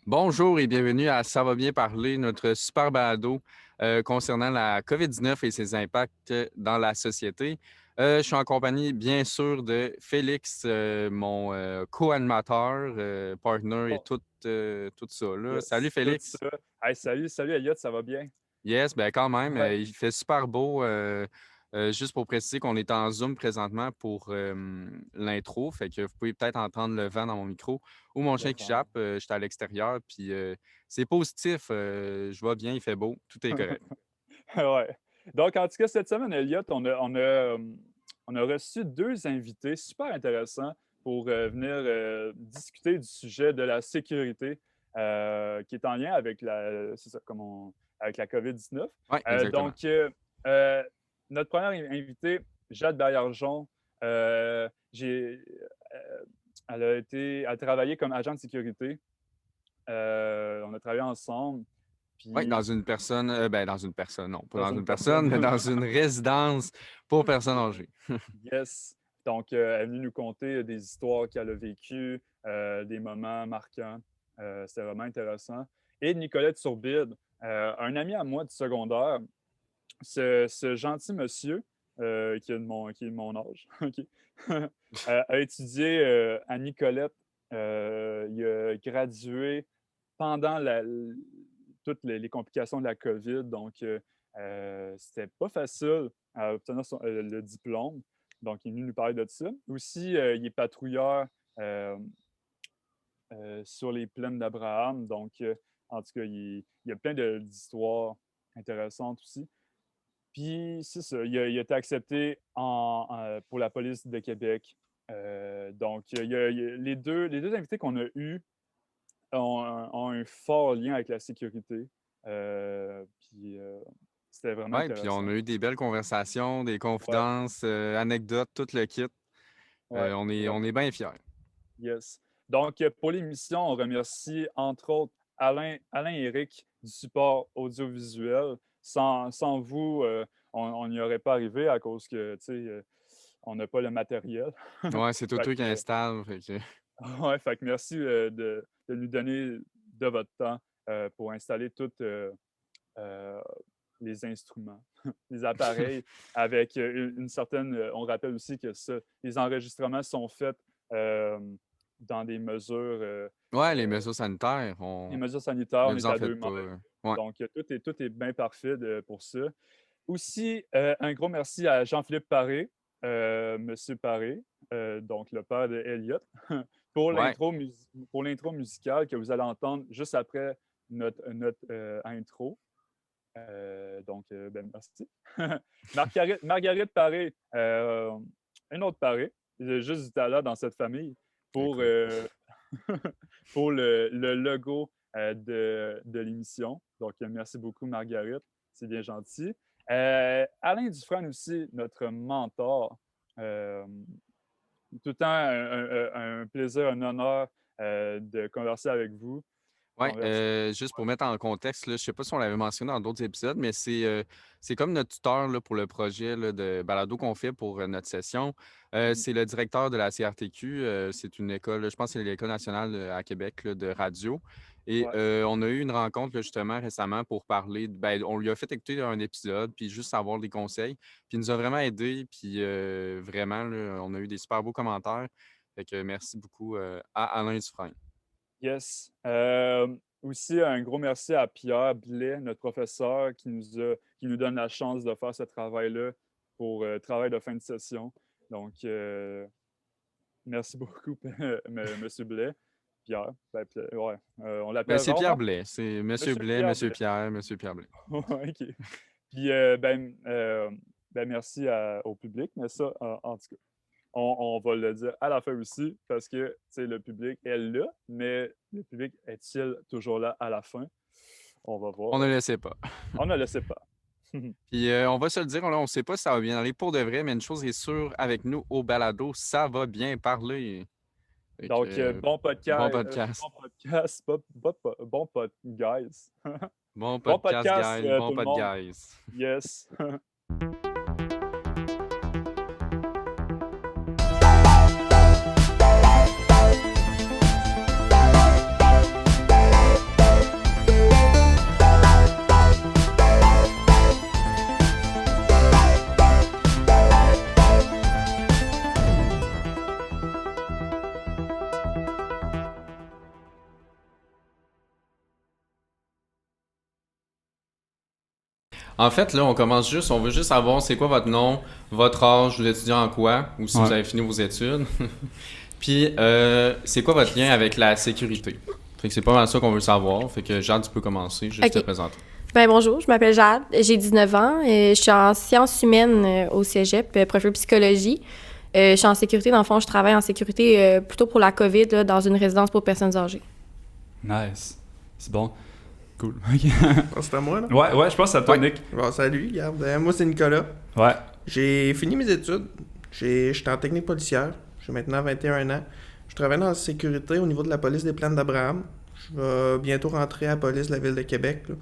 Bonjour et bienvenue à Ça va bien parler, notre super balado concernant la COVID-19 et ses impacts dans la société. Je suis en compagnie, bien sûr, de Félix, mon co-animateur, partner et Oh, tout ça, là. Salut yes, tout Félix. ça. Hey, salut Elliot, ça va bien? Yes, ben quand même, Ouais, il fait super beau. Juste pour préciser qu'on est en Zoom présentement pour l'intro, fait que vous pouvez peut-être entendre le vent dans mon micro ou mon le chien qui vent. jappe. J'étais à l'extérieur, puis c'est positif. Je vois bien, il fait beau, tout est correct. Ouais. Donc, en tout cas, cette semaine, Elliot, on a reçu deux invités super intéressants pour venir discuter du sujet de la sécurité qui est en lien avec c'est ça, avec la COVID-19. Oui, Euh, exactement. donc, euh, euh, Notre première invitée, Jade Baillargeon, euh, j'ai, euh, elle a travaillé comme agent de sécurité. On a travaillé ensemble. Oui, dans Puis, une personne, dans une personne, non, pas dans dans une une personne. personne, mais dans une résidence pour personnes âgées. Yes. Donc, elle est venue nous conter des histoires qu'elle a vécues, des moments marquants. C'était vraiment intéressant. Et Nicolette Sourbide, un ami à moi du secondaire, ce gentil monsieur qui est de mon âge, OK, a étudié à Nicolette. Il a gradué pendant toutes les complications de la COVID. Donc, c'était pas facile à obtenir le diplôme. Donc, il est venu nous parler de ça. Aussi, il est patrouilleur euh, sur les plaines d'Abraham. Donc, en tout cas, il y a plein d'histoires intéressantes aussi. Puis, c'est ça, il a été accepté pour la police de Québec. Donc, les deux invités qu'on a eus ont un fort lien avec la sécurité. Puis, c'était vraiment Oui, puis on intéressant. a eu des belles conversations, des Ouais, confidences, anecdotes, tout le kit. ouais, On est vraiment. bien fiers. Yes. Donc, pour l'émission, on remercie entre autres Alain et Eric du support audiovisuel. Sans vous, on n'y aurait pas arrivé à cause que, tu sais, on n'a pas le matériel. Ouais, c'est tout Fait eux qui que, installent. Fait que... ouais, fait que merci de nous donner de votre temps pour installer tous les instruments, les appareils avec une certaine. On rappelle aussi que les enregistrements sont faits euh, dans des mesures. Ouais, Euh, les mesures sanitaires, mais on vous est en à faites 2 pas. mètres. Ouais. Donc, tout est bien parfait pour ça. Aussi, un gros merci à Jean-Philippe Paré, Monsieur Paré, donc le père de Elliot, pour Ouais. l'intro musicale que vous allez entendre juste après notre intro. Ben, merci. Marguerite Paré, une autre Paré, il a juste du talent dans cette famille pour, Écoute. pour le logo de l'émission. Donc, merci beaucoup, Marguerite. C'est bien gentil. Alain Dufresne aussi, notre mentor. Euh, Tout le temps un plaisir, un honneur de converser avec vous. Ouais, Converser. juste pour mettre en contexte, là, je ne sais pas si on l'avait mentionné dans d'autres épisodes, mais c'est comme notre tuteur là, pour le projet là, de balado qu'on fait pour notre session. Mhm. C'est le directeur de la CRTQ. C'est une école, je pense que c'est l'École nationale à Québec là, de radio. Et Ouais. on a eu une rencontre là, justement récemment pour parler. Ben, on lui a fait écouter un épisode, puis juste avoir des conseils. Puis il nous a vraiment aidés, puis vraiment, là, on a eu des super beaux commentaires. Fait que merci beaucoup à Alain Dufresne. Yes. Aussi, un gros merci à Pierre Blais, notre professeur, qui nous donne la chance de faire ce travail-là pour travail de fin de session. Donc, merci beaucoup, Monsieur Blais. Pierre. Ben, ouais. On Ben, l'appelle c'est Pierre rarement Blais. C'est Monsieur Monsieur Blais, Pierre Monsieur Blais. Pierre, Monsieur Pierre Blais. Ouais, OK. Puis, ben, merci au public, mais ça, en tout cas. On va le dire à la fin aussi parce que le public est là, mais le public est-il toujours là à la fin? On va On ne voir. le sait pas. On ne le sait pas. Puis on va se le dire, on ne sait pas si ça va bien aller pour de vrai, mais une chose est sûre, avec nous au balado, ça va bien parler. Fait que, Donc, bon podcast. bon podcast, bon pod, guys. Bon Bon podcast, podcast, guys. Bon tout le pod, monde. guys. Yes. En fait, là, on veut juste savoir c'est quoi votre nom, votre âge, vous étudiez en quoi, ou si vous avez fini vos études. Puis, c'est quoi votre lien avec la sécurité? Fait que c'est pas mal ça qu'on veut savoir. Fait que Jade, tu peux commencer, juste te présenter. Ben bonjour, je m'appelle Jade, j'ai 19 ans, je suis en sciences humaines au cégep, profil psychologie. Je suis en sécurité, dans le fond, je travaille en sécurité plutôt pour la COVID, là, dans une résidence pour personnes âgées. Nice. C'est bon. Cool. C'est à moi, là? Ouais, je pense que c'est à toi, Nick. Bon, salut, regarde. Moi, c'est Nicolas. Ouais. J'ai fini mes études. J'étais en technique policière. J'ai maintenant 21 ans. Je travaille dans la sécurité au niveau de la police des Plaines d'Abraham. Je vais bientôt rentrer à la police de la ville de Québec, là.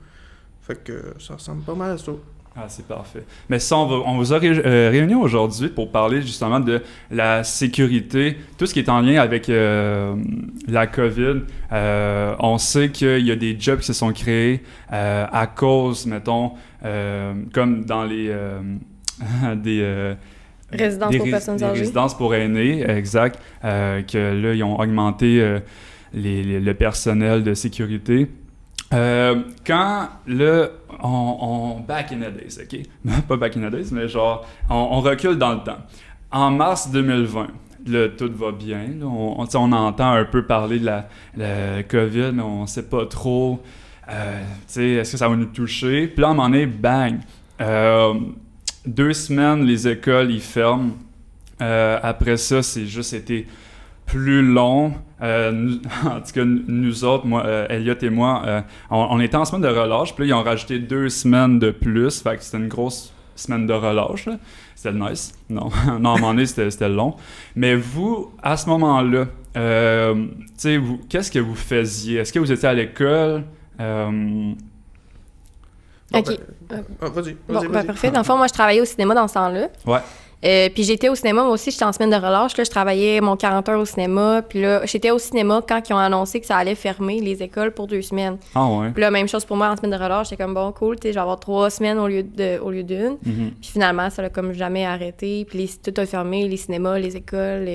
Fait que ça ressemble pas mal à ça. Ah, c'est parfait. Mais ça, on vous a réunis aujourd'hui pour parler justement de la sécurité, tout ce qui est en lien avec la COVID. On sait qu'il y a des jobs qui se sont créés à cause, mettons, comme dans les Résidence pour personnes âgées. Résidences pour aînés, exact, que là, ils ont augmenté le personnel de sécurité. Quand là, on back in the days, OK? Pas back in the days, mais genre, on recule dans le temps. En mars 2020, là, tout va bien. Là, on entend un peu parler de la COVID, mais on sait pas trop, est-ce que ça va nous toucher? Puis là, à un moment donné, bang! 2 semaines, les écoles, ils ferment. Après ça, c'est juste été plus long. En tout cas, nous autres, moi, Elliot et moi, on était en semaine de relâche, puis là, ils ont rajouté 2 semaines de plus, fait que c'était une grosse semaine de relâche, là. C'était nice. Non, à un moment donné, c'était long. Mais vous, à ce moment-là, qu'est-ce que vous faisiez? Est-ce que vous étiez à l'école? OK. Vas-y. Parfait. Dans le fond, moi, je travaillais au cinéma dans ce temps-là. Ouais. Puis j'étais au cinéma, moi aussi, j'étais en semaine de relâche. Là, je travaillais mon 40 heures au cinéma. Puis là, j'étais au cinéma quand ils ont annoncé que ça allait fermer les écoles pour 2 semaines. Ah ouais. Puis là, même chose pour moi en semaine de relâche. J'étais comme, bon, cool, tu sais, je vais avoir 3 semaines au lieu d'une. Mm-hmm. Puis finalement, ça l'a comme jamais arrêté. Puis tout a fermé, les cinémas, les écoles,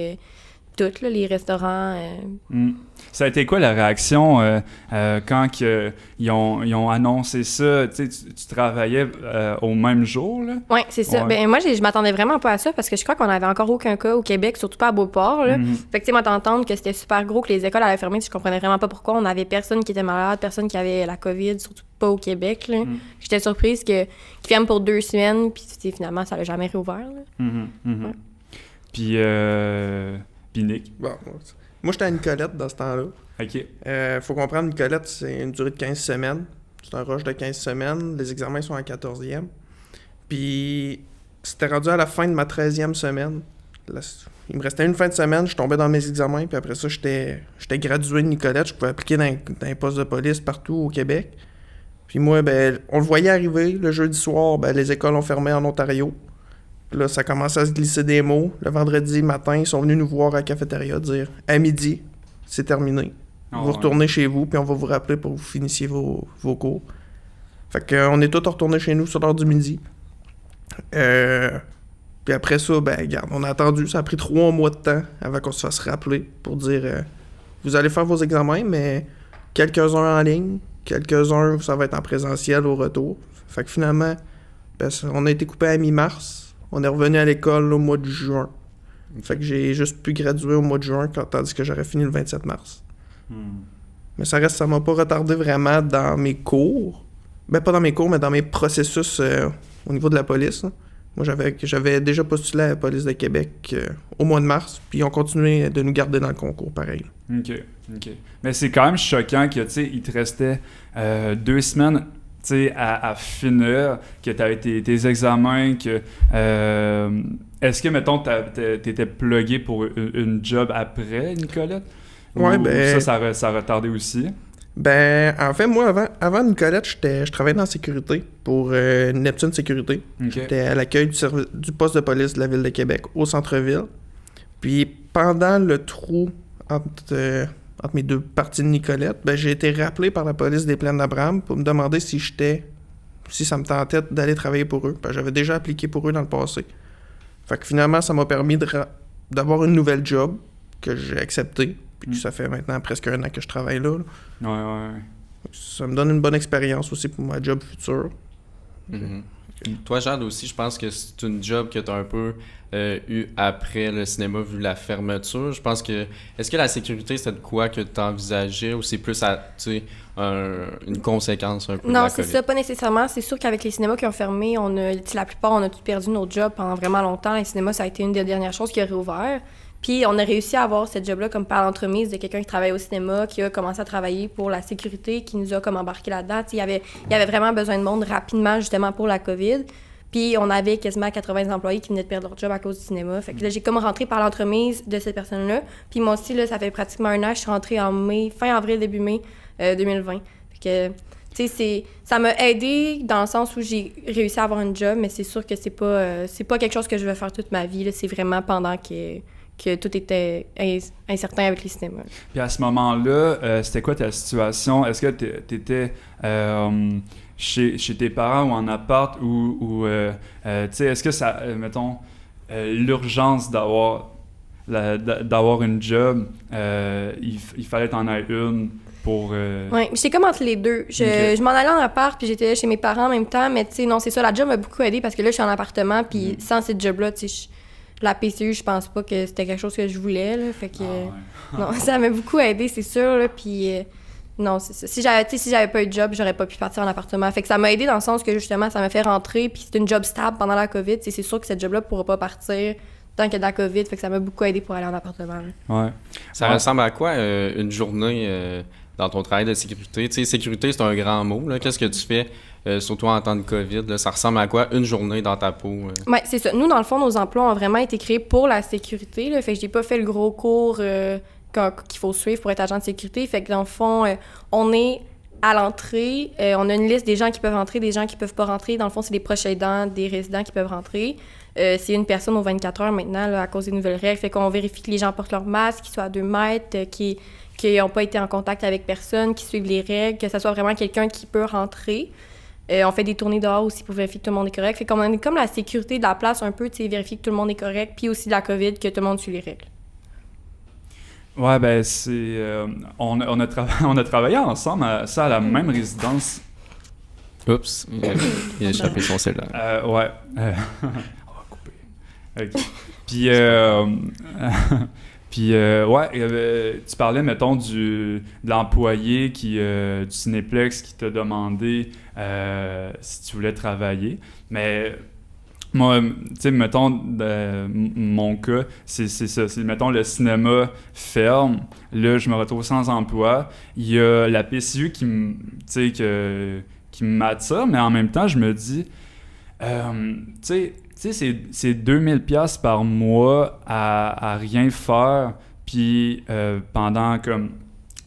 tout, là, les restaurants. Ça a été quoi la réaction quand ils ont annoncé ça? Tu travaillais au même jour, là? Oui, c'est ça. Ouais. Ben, moi, je m'attendais vraiment pas à ça parce que je crois qu'on avait encore aucun cas au Québec, surtout pas à Beauport. Là. Fait que, tu sais, moi, d'entendre que c'était super gros, que les écoles allaient fermer, je comprenais vraiment pas pourquoi. On avait personne qui était malade, personne qui avait la COVID, surtout pas au Québec. Là. J'étais surprise qu'ils ferment pour 2 semaines, puis finalement, ça l'a jamais réouvert. Là. Ouais. Puis Nick? Bon, moi, j'étais à Nicolette dans ce temps-là. OK. Faut comprendre, Nicolette, c'est une durée de 15 semaines. C'est un rush de 15 semaines. Les examens sont en 14e. Puis, c'était rendu à la fin de ma 13e semaine. Là, il me restait une fin de semaine. Je tombais dans mes examens. Puis après ça, j'étais gradué de Nicolette. Je pouvais appliquer dans les postes de police partout au Québec. Puis moi, ben, on le voyait arriver. Le jeudi soir, ben, les écoles ont fermé en Ontario. Puis là, ça commençait à se glisser des mots. Le vendredi matin, ils sont venus nous voir à la cafétéria dire « À midi, c'est terminé. Vous retournez chez vous, puis on va vous rappeler pour que vous finissiez vos cours. » Fait qu'on est tous retournés chez nous sur l'heure du midi. Puis après ça, ben regarde, on a attendu. Ça a pris 3 mois de temps avant qu'on se fasse rappeler pour dire vous allez faire vos examens, mais quelques-uns en ligne, quelques-uns, ça va être en présentiel au retour. » Fait que finalement, ben, on a été coupé à mi-mars. On est revenu à l'école au mois de juin. Fait que j'ai juste pu graduer au mois de juin, tandis que j'aurais fini le 27 mars. Mais ça m'a pas retardé vraiment dans mes cours. Ben, pas dans mes cours, mais dans mes processus au niveau de la police. Là. Moi, j'avais déjà postulé à la police de Québec au mois de mars, puis ils ont continué de nous garder dans le concours, pareil. OK. Mais c'est quand même choquant que, tu sais, il te restait 2 semaines... À finir, que tu avais tes examens, que est-ce que, mettons, t'étais plugué pour une job après, Nicolette? Ouais, ben... Ça a retardé aussi? Ben, en fait, moi, avant Nicolette, je travaillais dans la sécurité pour Neptune Sécurité. Okay. J'étais à l'accueil du poste de police de la Ville de Québec, au centre-ville. Puis, pendant le trou entre mes 2 parties de Nicolette, ben, j'ai été rappelé par la police des Plaines d'Abraham pour me demander si ça me tentait d'aller travailler pour eux. J'avais déjà appliqué pour eux dans le passé. Fait que finalement, ça m'a permis d'avoir une nouvelle job que j'ai acceptée. Puis ça fait maintenant presque 1 an que je travaille là. Ouais. Ça me donne une bonne expérience aussi pour ma job future. Toi, Jade, aussi, je pense que c'est une job que tu as un peu eu après le cinéma, vu la fermeture. Je pense que... Est-ce que la sécurité, c'est de quoi que tu envisageais ou c'est plus une conséquence un peu de la Non, c'est COVID? ça, pas nécessairement. C'est sûr qu'avec les cinémas qui ont fermé, la plupart, on a tous perdu nos jobs pendant vraiment longtemps. Les cinémas, ça a été une des dernières choses qui a réouvert. Puis on a réussi à avoir cette job-là comme par l'entremise de quelqu'un qui travaille au cinéma, qui a commencé à travailler pour la sécurité, qui nous a comme embarqué là-dedans. Il y avait vraiment besoin de monde rapidement, justement, pour la COVID. Puis on avait quasiment 80 employés qui venaient de perdre leur job à cause du cinéma. Fait que là, j'ai comme rentré par l'entremise de cette personne-là. Puis moi aussi, là, ça fait pratiquement un an, je suis rentrée en fin avril, début mai 2020. Fait que, tu sais, ça m'a aidé dans le sens où j'ai réussi à avoir un job, mais c'est sûr que c'est pas quelque chose que je vais faire toute ma vie. Là. C'est vraiment pendant que tout était incertain avec les cinémas. Puis à ce moment-là, c'était quoi ta situation? Est-ce que tu étais chez tes parents ou en appart ou tu sais, est-ce que ça, mettons, l'urgence d'avoir une job, il fallait t'en avoir une pour... Oui, j'étais comme entre les deux. Je m'en allais en appart, puis j'étais chez mes parents en même temps, mais tu sais, non, c'est ça, la job m'a beaucoup aidée parce que là, je suis en appartement, puis sans cette job-là, tu sais, la PCU, je pense pas que c'était quelque chose que je voulais, là, fait que... non, ça m'a beaucoup aidée, c'est sûr, là, puis... non, c'est ça. Si j'avais pas eu de job, j'aurais pas pu partir en appartement. Fait que ça m'a aidé dans le sens que, justement, ça m'a fait rentrer, puis c'est une job stable pendant la COVID. C'est sûr que cette job-là pourra pas partir tant qu'il y a de la COVID, fait que ça m'a beaucoup aidé pour aller en appartement. Là. Ouais. Ça ressemble à quoi, une journée dans ton travail de sécurité? Tu sais, sécurité, c'est un grand mot, là. Qu'est-ce que tu fais, surtout en temps de COVID? Là? Ça ressemble à quoi, une journée dans ta peau? Oui, c'est ça. Nous, dans le fond, nos emplois ont vraiment été créés pour la sécurité, là. Fait que j'ai pas fait le gros cours... qu'il faut suivre pour être agent de sécurité. Fait que dans le fond, on est à l'entrée. On a une liste des gens qui peuvent rentrer, des gens qui peuvent pas rentrer. Dans le fond, c'est des proches aidants, des résidents qui peuvent rentrer. C'est une personne aux 24 heures maintenant là, à cause des nouvelles règles. Fait qu'on vérifie que les gens portent leur masque, qu'ils soient à 2 mètres, qu'ils n'ont pas été en contact avec personne, qu'ils suivent les règles, que ce soit vraiment quelqu'un qui peut rentrer. On fait des tournées dehors aussi pour vérifier que tout le monde est correct. Fait qu'on est comme la sécurité de la place un peu, vérifier que tout le monde est correct, puis aussi de la COVID, que tout le monde suit les règles. Ouais, ben c'est... on a travaillé ensemble à la même résidence. Oups, il a échappé son cellulaire. Ouais. On va couper. OK. Puis, ouais, tu parlais, mettons, de l'employé du Cinéplex qui t'a demandé si tu voulais travailler. Mais... moi, tu sais, mettons, mon cas, c'est ça. C'est, mettons, le cinéma ferme. Là, je me retrouve sans emploi. Il y a la PCU qui m'attire, mais en même temps, je me dis, tu sais, c'est 2000$ par mois à rien faire, puis pendant comme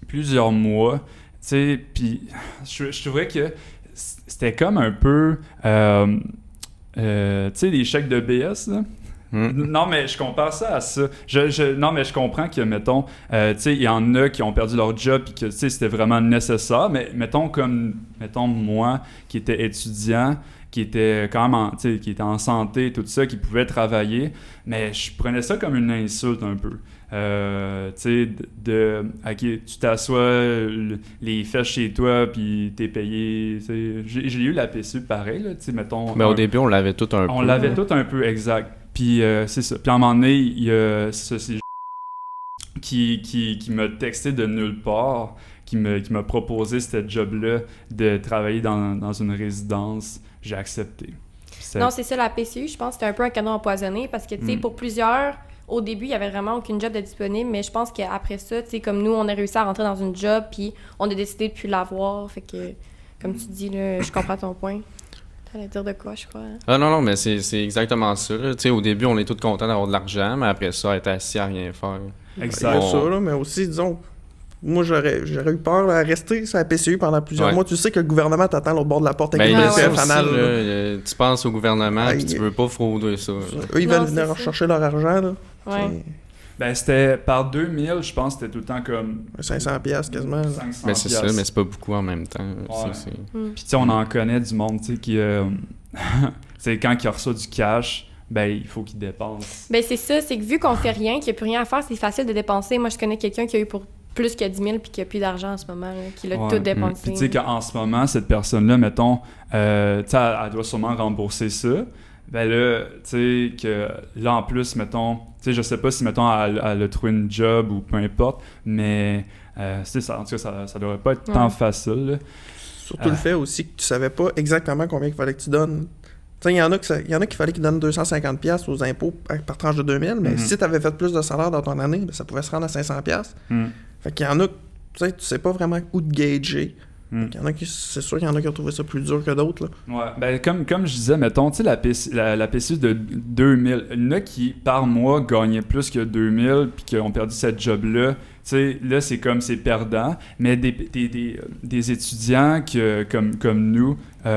plusieurs mois, tu sais, puis je trouvais que c'était comme un peu... tu sais, les chèques de BS, là. Non, mais je compare ça à ça. Non, mais je comprends que, mettons, tu sais, il y en a qui ont perdu leur job et que, tu sais, c'était vraiment nécessaire. Mais mettons moi, qui était étudiant, qui était quand même qui était en santé, tout ça, qui pouvait travailler, mais je prenais ça comme une insulte un peu. Tu sais, OK, tu t'assois les fesses chez toi, puis t'es payé. J'ai eu la PCU pareil, là, tu sais, mettons. Mais au début, on l'avait tout un peu. On l'avait tout un peu, exact. Puis c'est ça. Puis à un moment donné, il y a ceci qui m'a texté de nulle part, qui m'a proposé ce job-là de travailler dans une résidence. J'ai accepté. Non, c'est ça, la PCU, je pense que c'était un peu un canon empoisonné parce que, tu sais, pour plusieurs, au début, il n'y avait vraiment aucune job de disponible, mais je pense qu'après ça, tu sais, comme nous, on a réussi à rentrer dans une job, puis on a décidé de plus l'avoir. Fait que, comme tu dis, là, je comprends ton point. T'allais dire de quoi, je crois. Hein? Ah non, mais c'est exactement ça. Tu sais, au début, on est tous contents d'avoir de l'argent, mais après ça, être assis à rien faire. Exact. Ça, là, mais aussi, disons... Moi, j'aurais eu peur là, à rester sur la PCU pendant plusieurs mois. Tu sais que le gouvernement t'attend à l'autre bord de la porte avec une PCF anale. Tu penses au gouvernement et tu veux pas frauder ça. Eux, ils veulent venir rechercher leur argent. Là. Ouais. Ben, c'était par 2000, je pense, c'était tout le temps comme... 500$ quasiment. 500$. Mais c'est ça, mais c'est pas beaucoup en même temps. Ouais. Puis tu sais, on en connaît du monde, tu sais, qui... c'est quand il reçoit du cash... ben il faut qu'il dépense. Ben c'est ça, c'est que vu qu'on fait rien, qu'il n'y a plus rien à faire, c'est facile de dépenser. Moi, je connais quelqu'un qui a eu pour plus que 10 000 puis qu'il n'y a plus d'argent en ce moment, là, qu'il a Ouais. tout dépensé. Puis tu sais qu'en ce moment, cette personne-là, mettons, tu sais, elle doit sûrement rembourser ça. Ben là, tu sais, que là, en plus, mettons, tu sais, je sais pas si, mettons, elle a trouvé une job ou peu importe, mais, tu sais, en tout cas, ça devrait pas être tant facile, là. Surtout le fait aussi que tu savais pas exactement combien il fallait que tu donnes. Tu sais, il y en a qui fallait qu'ils donnent 250$ aux impôts par tranche de 2000, mais si tu avais fait plus de salaire dans ton année, ben, ça pouvait se rendre à 500$. Fait qu'il y en a, tu sais pas vraiment où te gager. Il y en a qui, c'est sûr qu'il y en a qui ont trouvé ça plus dur que d'autres, là. Ouais, ben comme je disais, mettons, tu sais, la PCU de 2000, il y en a qui, par mois, gagnaient plus que 2000 puis qui ont perdu cette job-là. Tu sais, là, c'est comme, c'est perdant. Mais des étudiants comme nous, tu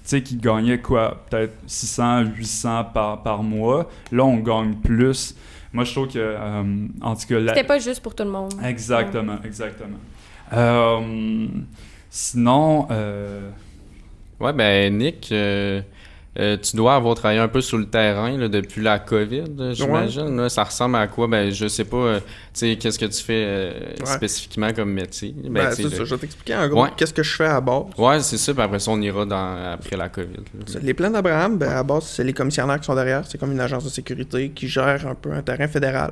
sais, qui gagnaient quoi, peut-être 600, 800 par mois, là, on gagne plus. Moi, je trouve que, en tout cas... C'était pas juste pour tout le monde. Exactement. Sinon... Ouais, ben Nick, tu dois avoir travaillé un peu sur le terrain là, depuis la COVID, j'imagine. Là, ça ressemble à quoi? Ben, je sais pas, tu sais, qu'est-ce que tu fais spécifiquement comme métier? Ben, c'est ça, je vais t'expliquer en gros qu'est-ce que je fais à base. Ouais, c'est ça, puis après ça, on ira après la COVID. Là. Les plans d'Abraham, ben, à base, c'est les commissionnaires qui sont derrière. C'est comme une agence de sécurité qui gère un peu un terrain fédéral.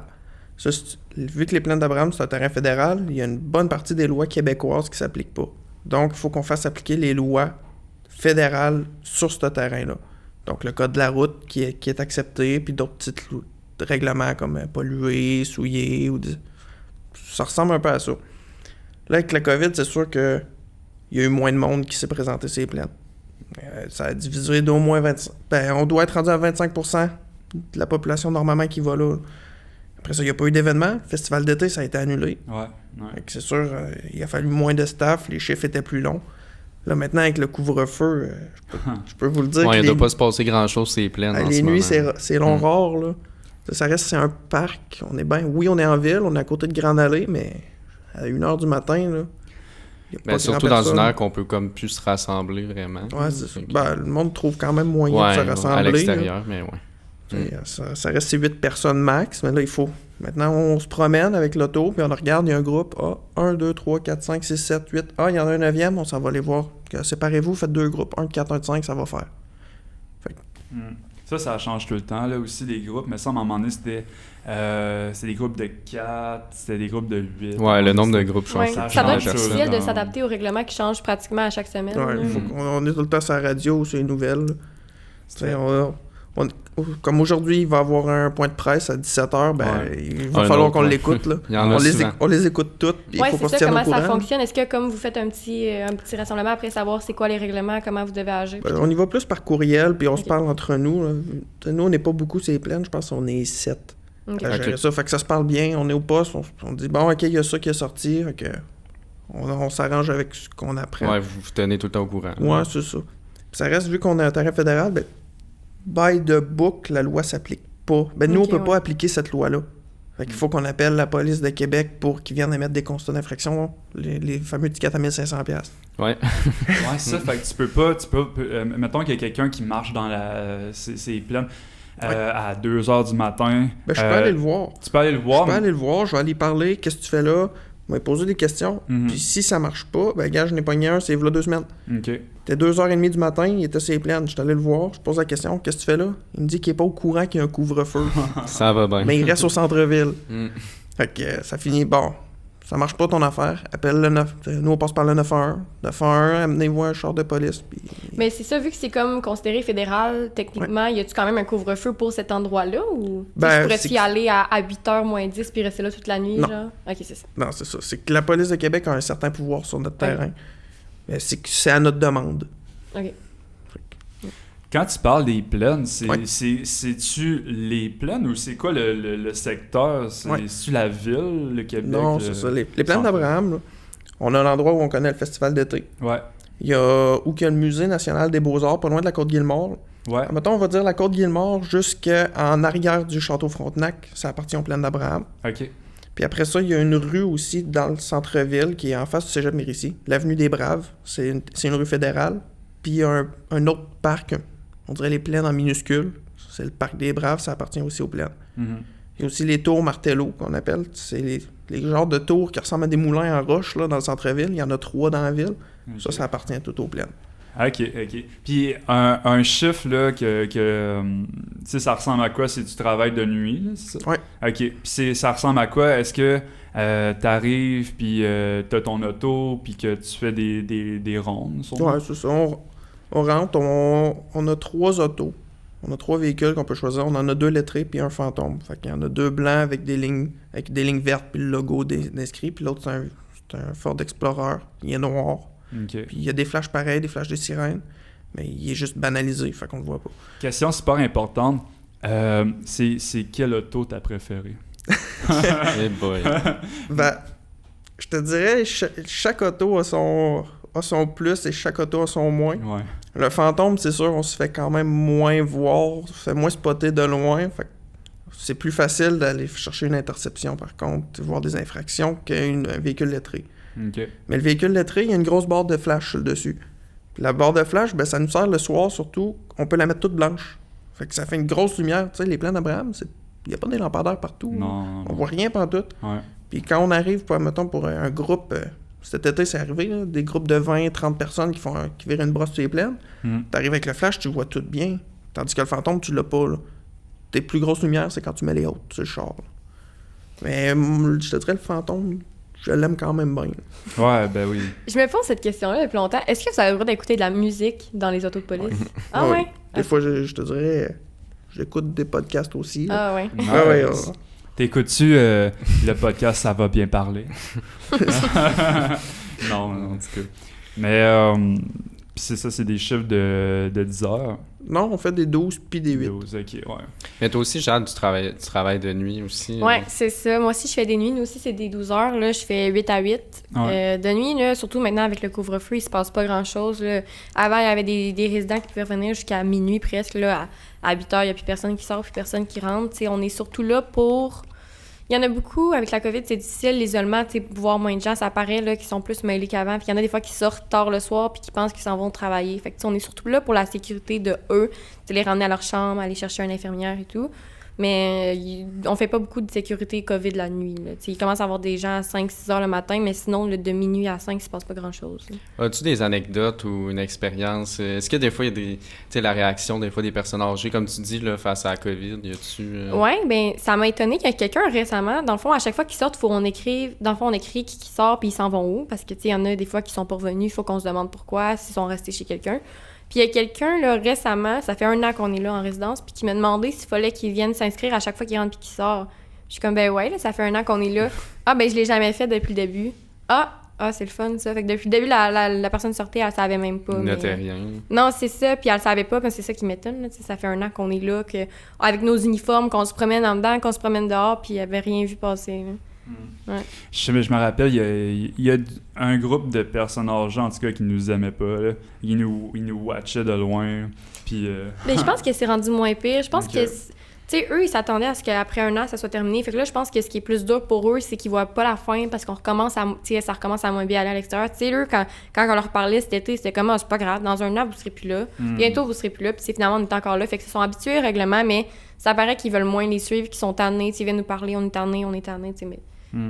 Ça, vu que les plans d'Abraham, c'est un terrain fédéral, il y a une bonne partie des lois québécoises qui ne s'appliquent pas. Donc, il faut qu'on fasse appliquer les lois fédérales sur ce terrain-là. Donc, le code de la route qui est accepté, puis d'autres petits règlements comme polluer, souiller, ça ressemble un peu à ça. Là, avec la COVID, c'est sûr qu'il y a eu moins de monde qui s'est présenté ces plans. Ça a divisé d'au moins 25%. Ben, on doit être rendu à 25% de la population normalement qui va là. Après ça, il n'y a pas eu d'événement. Le festival d'été, ça a été annulé. Ouais. C'est sûr, il a fallu moins de staff, les chiffres étaient plus longs. Là, maintenant, avec le couvre-feu, je peux vous le dire. Ouais, il ne doit pas se passer grand-chose, c'est plein. Les nuits, c'est long rare, là. Ça reste, c'est un parc. On est bien. Oui, on est en ville, on est à côté de Grande Allée, mais à 1h du matin, là. Ben, surtout dans une heure qu'on peut comme plus se rassembler vraiment. Ouais, c'est ça. Ben, le monde trouve quand même moyen de se rassembler. À l'extérieur, mais ouais. Ça reste 8 personnes max, mais là, il faut. Maintenant, on se promène avec l'auto, puis on regarde, il y a un groupe. 1, 2, 3, 4, 5, 6, 7, 8. Il y en a un 9e, on s'en va aller voir. Séparez-vous, faites 2 groupes. 1 de 4, 1 de 5, ça va faire. Ça change tout le temps, là, aussi, les groupes. Mais ça, à un moment donné, c'était des groupes de 4, c'était des groupes de 8. Ouais, le nombre de groupes change. Ça doit être difficile de s'adapter au règlement qui change pratiquement à chaque semaine. Ouais, on est tout le temps sur la radio ou sur les nouvelles. Comme aujourd'hui, il va y avoir un point de presse à 17h, il va falloir qu'on l'écoute. Là. On les écoute toutes. Oui, c'est ça, comment ça fonctionne? Est-ce que comme vous faites un petit rassemblement après savoir c'est quoi les règlements, comment vous devez agir? On y va plus par courriel, puis on se parle entre nous. Là. Nous, on n'est pas beaucoup sur les plaines, je pense qu'on est 7 à gérer ça. Fait que ça se parle bien, on est au poste, on dit bon, ok, il y a ça qui est sorti, fait que on s'arrange avec ce qu'on apprend. Ouais, vous vous tenez tout le temps au courant. Ouais, c'est ça. Puis ça reste, vu qu'on est un terrain fédéral, by the book, la loi s'applique pas. Nous, on peut pas appliquer cette loi-là. Fait qu'il faut qu'on appelle la police de Québec pour qu'ils viennent émettre des constats d'infraction, les fameux tickets à 1500$. Ouais. Ouais, ça, fait que tu peux pas, mettons qu'il y a quelqu'un qui marche dans ces plaines à 2h du matin. Je peux aller le voir. Tu peux aller le voir? Je peux aller le voir, je vais aller parler, qu'est-ce que tu fais là? Il m'a posé des questions. Puis si ça marche pas, gars, je n'ai pogné un, c'est là 2 semaines. OK. C'était 2h30 du matin, il était sur les plaines. Je suis allé le voir, je pose la question, qu'est-ce que tu fais là? Il me dit qu'il est pas au courant qu'il y a un couvre-feu. Ça va bien. Mais il reste au centre-ville. Fait que ça finit, ça marche pas ton affaire, appelle le 9. Nous, on passe par le 911. 911, amenez-vous un char de police. Puis... Mais c'est ça, vu que c'est comme considéré fédéral, techniquement, y a-tu quand même un couvre-feu pour cet endroit-là? Ou tu pourrais-tu y aller à 8h moins 10 puis rester là toute la nuit? Non. Genre? Ok, c'est ça. Non, c'est ça. C'est que la police de Québec a un certain pouvoir sur notre terrain. Mais c'est à notre demande. OK. Quand tu parles des plaines, c'est-tu les plaines ou c'est quoi le secteur? C'est-tu la ville, le Québec? Non, c'est ça. Les plaines d'Abraham, là, on a l'endroit où on connaît le festival d'été. Ouais. Il y a le Musée national des beaux-arts, pas loin de la Côte-Guillemort. Ouais. Mettons, on va dire la Côte-Guillemort jusqu'en arrière du Château Frontenac. Ça appartient aux plaines d'Abraham. OK. Puis après ça, il y a une rue aussi dans le centre-ville qui est en face du Cégep Mérisy. L'avenue des Braves, c'est une rue fédérale. Puis il y a un autre parc, on dirait les plaines en minuscule. C'est le parc des Braves, ça appartient aussi aux plaines. Il Il y a aussi les tours martello qu'on appelle. C'est les genres de tours qui ressemblent à des moulins en roche là, dans le centre-ville. Il y en a 3 dans la ville. Okay. Ça appartient tout au plaines. OK. Puis un chiffre, là, que tu sais, ça ressemble à quoi? C'est du travail de nuit, là, c'est ça? Oui. OK. Puis ça ressemble à quoi? Est-ce que t'arrives, puis t'as ton auto, puis que tu fais des rondes? Oui, c'est ça. On rentre, on a 3 autos. On a 3 véhicules qu'on peut choisir. On en a 2 lettrés, puis un fantôme. Fait qu'il y en a 2 blancs avec des lignes vertes, puis le logo d'inscrit. Puis l'autre, c'est un Ford Explorer. Il est noir. Okay. Puis il y a des flashs pareils, des flashs de sirène, mais il est juste banalisé, fait qu'on le voit pas. Question super importante, c'est quelle auto t'as préférée? Hey boy. Ben, je te dirais, chaque auto a son plus et chaque auto a son moins. Ouais. Le fantôme, c'est sûr, on se fait quand même moins voir, on se fait moins spotter de loin, fait que c'est plus facile d'aller chercher une interception, par contre, voir des infractions qu'un véhicule lettré. Okay. Mais le véhicule lettré, il y a une grosse barre de flash sur le dessus. Puis la barre de flash, ben, ça nous sert le soir surtout. On peut la mettre toute blanche. Fait que ça fait une grosse lumière. Tu sais, les plans d'Abraham, il n'y a pas des lampadaires partout. Non. On voit rien pantoute. Ouais. Puis quand on arrive, mettons, pour un groupe, cet été, c'est arrivé, là, des groupes de 20-30 personnes qui virent une brosse sur les plaines. T'arrives avec le flash, tu vois tout bien. Tandis que le fantôme, tu l'as pas. Là. Tes plus grosses lumières, c'est quand tu mets les hautes sur le char. Là. Mais je te dirais, le fantôme... Je l'aime quand même bien. Ouais, ben oui. Je me pose cette question-là depuis longtemps. Est-ce que vous avez le droit d'écouter de la musique dans les autos de police? Ouais. Ah ouais? Des fois, je te dirais, j'écoute des podcasts aussi. Là. Ah ouais. Ah ouais. T'écoutes-tu le podcast « Ça va bien parler » ? Non, en tout cas. Mais c'est ça, c'est des chiffres de 10 heures. Non, on fait des 12 puis des 8. 12, ok, ouais. Mais toi aussi, Jade, tu travailles de nuit aussi. Ouais, c'est ça. Moi aussi, je fais des nuits. Nous aussi, c'est des 12 heures. Là, je fais 8 à 8. Ouais. De nuit, là, surtout maintenant avec le couvre-feu, il se passe pas grand-chose. Là. Avant, il y avait des résidents qui pouvaient venir jusqu'à minuit presque. Là, à 8 heures, il n'y a plus personne qui sort, plus personne qui rentre. T'sais, on est surtout là pour... Il y en a beaucoup, avec la COVID, c'est difficile, l'isolement, tu sais, voir moins de gens, ça paraît, là, qui sont plus mêlés qu'avant. Puis il y en a des fois qui sortent tard le soir puis qui pensent qu'ils s'en vont travailler. Fait que, tu sais, on est surtout là pour la sécurité de eux, tu sais, les ramener à leur chambre, aller chercher une infirmière et tout. Mais on fait pas beaucoup de sécurité COVID la nuit, là. Tu sais, il commence à avoir des gens à 5-6 heures le matin, mais sinon, de minuit à 5, il se passe pas grand-chose. Là. As-tu des anecdotes ou une expérience? Est-ce que des fois, il y a tu sais, la réaction des fois des personnes âgées, comme tu dis, là, face à la COVID, y a-tu... Ouais, ben ça m'a étonné qu'il y a quelqu'un récemment, dans le fond, à chaque fois qu'ils sortent, on écrit qui sort puis ils s'en vont où, parce que, tu sais, il y en a des fois qui sont pas revenus, il faut qu'on se demande pourquoi, s'ils sont restés chez quelqu'un. Puis il y a quelqu'un, là, récemment, ça fait 1 an qu'on est là en résidence, puis qui m'a demandé s'il fallait qu'il vienne s'inscrire à chaque fois qu'il rentre puis qu'il sort. Je suis comme, ben ouais, là, ça fait 1 an qu'on est là. Ah, ben je l'ai jamais fait depuis le début. Ah, c'est le fun, ça. Fait que depuis le début, la personne sortait, elle savait même pas. Notait rien. Non, c'est ça, puis elle savait pas, parce que c'est ça qui m'étonne, là. Ça fait 1 an qu'on est là, avec nos uniformes, qu'on se promène en dedans, qu'on se promène dehors, puis elle avait rien vu passer, là. Ouais. Je me rappelle, il y a un groupe de personnes âgées, en tout cas, qui nous aimaient pas. Là. Ils nous watchaient de loin. Puis, Mais je pense que c'est rendu moins pire. Je pense Okay. que... Tu sais, eux, ils s'attendaient à ce qu'après 1 an, ça soit terminé. Fait que là, je pense que ce qui est plus dur pour eux, c'est qu'ils voient pas la fin parce qu'on recommence à... Tu sais, ça recommence à moins bien aller à l'extérieur. Tu sais, eux, quand on leur parlait cet été, c'était comme, c'est pas grave, dans 1 an, vous serez plus là. Bientôt, vous serez plus là. Puis finalement, on est encore là. Fait que ils sont habitués au règlement, mais ça paraît qu'ils veulent moins les suivre, qu'ils sont tannés. Ils viennent nous parler, on est tannés, tu sais, mais...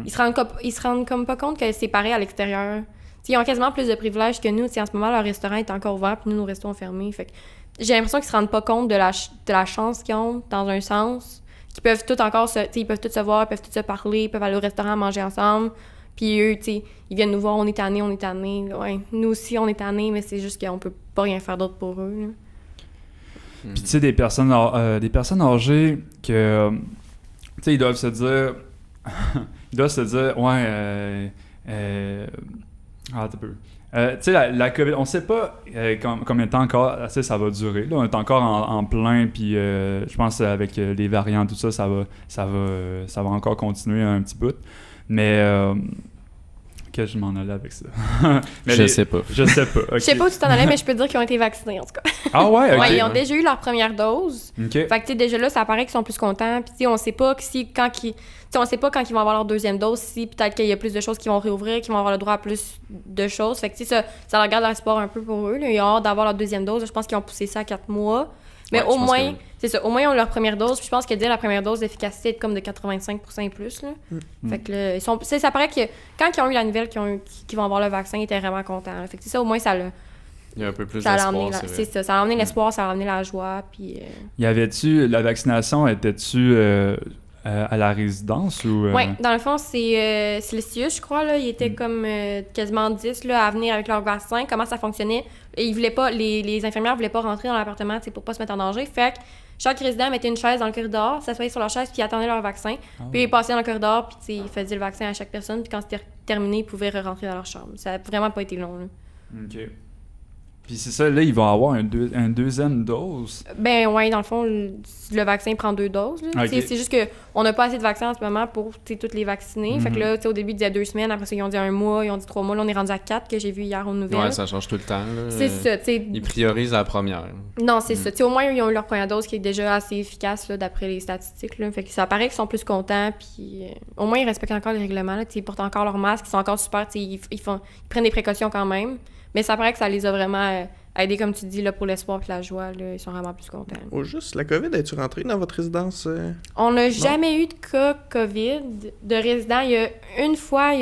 Ils se rendent comme pas compte que c'est pareil à l'extérieur. T'sais, ils ont quasiment plus de privilèges que nous. T'sais, en ce moment, leur restaurant est encore ouvert, puis nous restons fermés. Fait que j'ai l'impression qu'ils se rendent pas compte de la chance qu'ils ont, dans un sens. Qu'ils peuvent tous encore ils peuvent tous se voir, ils peuvent tous se parler, ils peuvent aller au restaurant manger ensemble. Puis eux, ils viennent nous voir, on est tannés. Ouais, nous aussi, on est tannés, mais c'est juste qu'on peut pas rien faire d'autre pour eux. Puis tu sais, des personnes âgées que, tu sais, ils doivent se dire... ouais, t'as peu. Tu sais, la COVID, on sait pas combien de temps encore ça va durer. Là, on est encore en plein, puis je pense qu'avec les variants, tout ça, ça va encore continuer un petit bout. Mais que je m'en allais avec ça. Mais Je sais pas. Okay. Je sais pas où tu t'en allais, mais je peux te dire qu'ils ont été vaccinés, en tout cas. Ah ouais? Okay. Ouais, ils ont déjà eu leur première dose. Okay. Fait que, tu sais, déjà là, ça paraît qu'ils sont plus contents. Puis, tu sais, on sait pas on sait pas quand ils vont avoir leur deuxième dose, si peut-être qu'il y a plus de choses qui vont réouvrir, qu'ils vont avoir le droit à plus de choses. Fait que, tu sais, ça leur garde l'espoir un peu pour eux. Là. Ils ont hâte d'avoir leur deuxième dose. Je pense qu'ils ont poussé ça à 4 mois. Mais Ouais, au je pense moins, que oui. c'est ça. Au moins, ils ont leur première dose. Puis je pense que dès la première dose, l'efficacité est comme de 85% et plus. Là. Fait que là, ça paraît que quand ils ont eu la nouvelle qu'ils vont avoir le vaccin, ils étaient vraiment contents. Là. Fait que ça, au moins, ça l'a. Il y a un peu plus Ça a d'espoir, amené, c'est vrai. c'est ça. Ça a amené l'espoir, ça a amené la joie. Puis. Y avait-tu. La vaccination, était-tu à la résidence ou. Oui, dans le fond, c'est le CIUS, je crois. Là. Ils étaient comme quasiment 10 là, à venir avec leur vaccin. Comment ça fonctionnait? Et ils voulaient pas, les infirmières voulaient pas rentrer dans l'appartement pour pas se mettre en danger. Fait que chaque résident mettait une chaise dans le corridor, s'assoyait sur leur chaise, puis ils attendaient leur vaccin. Puis ils passaient dans le corridor, puis ils faisaient le vaccin à chaque personne. Puis quand c'était terminé, ils pouvaient rentrer dans leur chambre. Ça a vraiment pas été long. Là. OK. Puis c'est ça, là, ils vont avoir une deuxième dose. Ben ouais, dans le fond, le vaccin prend 2 doses. Là. Okay. C'est juste qu'on n'a pas assez de vaccins en ce moment pour toutes les vacciner. Fait que là, au début, ils disaient 2 semaines. Après ça, ils ont dit 1 mois, ils ont dit 3 mois. Là, on est rendu à 4 que j'ai vu hier aux nouvelles. Ouais, ça change tout le temps. Là. C'est ça, tu sais. Ils priorisent la première. Non, c'est ça. Tu sais, au moins, ils ont eu leur première dose qui est déjà assez efficace là, d'après les statistiques. Là. Fait que ça paraît qu'ils sont plus contents. Puis au moins, ils respectent encore les règlements. Là. Ils portent encore leur masque. Ils sont encore super. Ils prennent des précautions quand même. Mais ça paraît que ça les a vraiment aidés, comme tu dis, là, pour l'espoir et la joie. Là. Ils sont vraiment plus contents. Au juste, la COVID, es-tu rentrée dans votre résidence? On n'a jamais eu de cas COVID de résident. Il y a une fois,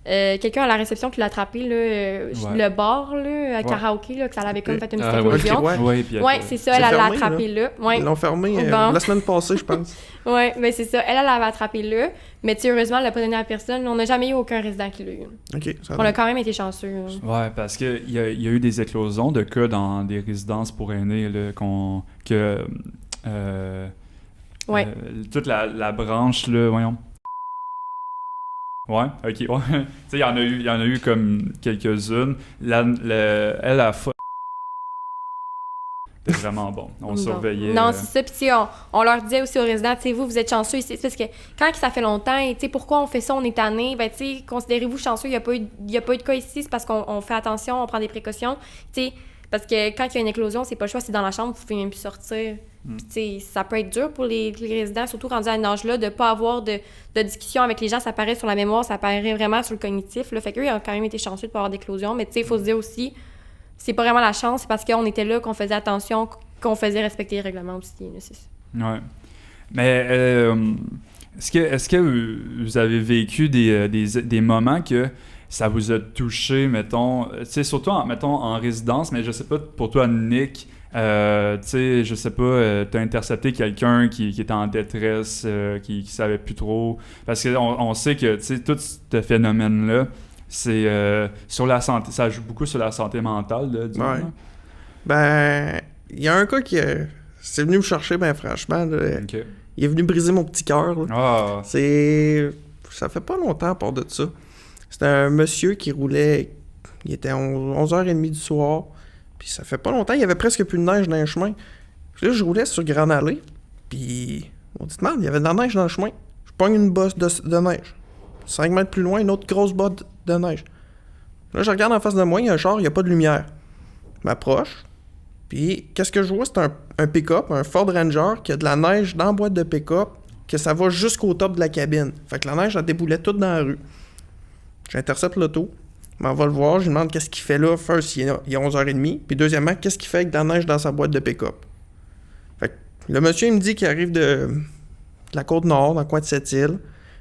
quelqu'un à la réception qui l'a attrapé, le bar, là, à karaoké, là, que ça l'avait comme fait une petite explosion. Okay, Ouais, puis Ouais, c'est ça, elle l'a attrapé là. Ouais. Ils l'ont fermé Bon. la semaine passée, je pense. Ouais, mais c'est ça. Elle l'avait attrapé là. Mais tu sais, heureusement, elle l'a pas donné à personne. On n'a jamais eu aucun résident qui l'a eu. OK, ça On a quand même été chanceux. Ouais, parce qu'il y a eu des éclosions de cas dans des résidences pour aînés là, Ouais. Toute la branche, là, voyons. Ouais, ok, ouais. Tu sais, il y en a eu comme quelques-unes. Elle a c'était vraiment bon. On surveillait. Non, c'est ça. Puis, tu sais, on leur disait aussi aux résidents, tu sais, vous êtes chanceux ici. Parce que quand ça fait longtemps, et tu sais, pourquoi on fait ça, on est tanné, ben, tu sais, considérez-vous chanceux, il n'y a pas eu de cas ici, c'est parce qu'on fait attention, on prend des précautions. Tu sais, parce que quand il y a une éclosion, c'est pas le choix, c'est dans la chambre, vous pouvez même plus sortir. Puis, tu sais, ça peut être dur pour les résidents, surtout rendus à un âge-là, de pas avoir de discussion avec les gens. Ça paraît sur la mémoire, ça paraît vraiment sur le cognitif. Là. Fait qu'eux, ils ont quand même été chanceux de pas avoir d'éclosion. Mais, tu sais, il faut se dire aussi, c'est pas vraiment la chance, c'est parce qu'on était là, qu'on faisait attention, qu'on faisait respecter les règlements aussi. Là, c'est ça. Ouais. Mais est-ce que vous avez vécu des moments que ça vous a touché, mettons, tu sais, surtout en résidence, mais je sais pas, pour toi, Nick, tu sais, je sais pas, t'as intercepté quelqu'un qui était en détresse, qui savait plus trop, parce qu'on sait que, tu sais, tout ce phénomène-là, c'est sur la santé, ça joue beaucoup sur la santé mentale, là, disons, Ouais. là. Ben, il y a un gars qui c'est venu me chercher, ben franchement, là, OK. il est venu briser mon petit cœur. Là. Ah, Ça fait pas longtemps à part de ça. C'était un monsieur qui roulait, il était 11h30 du soir, puis ça fait pas longtemps, il y avait presque plus de neige dans le chemin. Puis là, je roulais sur Grande Allée, puis on dit, il y avait de la neige dans le chemin. Je pogne une bosse de neige. 5 mètres plus loin, une autre grosse botte de neige. Là, je regarde en face de moi, il y a un char, il n'y a pas de lumière. Je m'approche, puis qu'est-ce que je vois? C'est un pick-up, un Ford Ranger, qui a de la neige dans la boîte de pick-up, que ça va jusqu'au top de la cabine. Fait que la neige, elle déboulait toute dans la rue. J'intercepte l'auto, je m'en vais le voir, je lui demande qu'est-ce qu'il fait là. First, il est 11h30, puis deuxièmement, qu'est-ce qu'il fait avec de la neige dans sa boîte de pick-up? Fait que le monsieur, il me dit qu'il arrive de la Côte-Nord, dans le coin de Sept-Îles,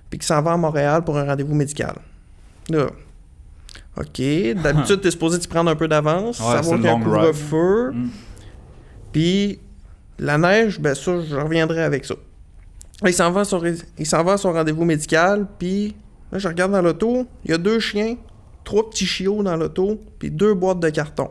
puis qu'il s'en va à Montréal pour un rendez-vous médical. Là, OK, d'habitude, t'es supposé t'y prendre un peu d'avance, Ouais, savoir qu'il y a un couvre-feu. Puis la neige, ben ça, je reviendrai avec ça. Là, il s'en va à son rendez-vous médical, puis là, je regarde dans l'auto, il y a 2 chiens, 3 petits chiots dans l'auto, puis 2 boîtes de carton.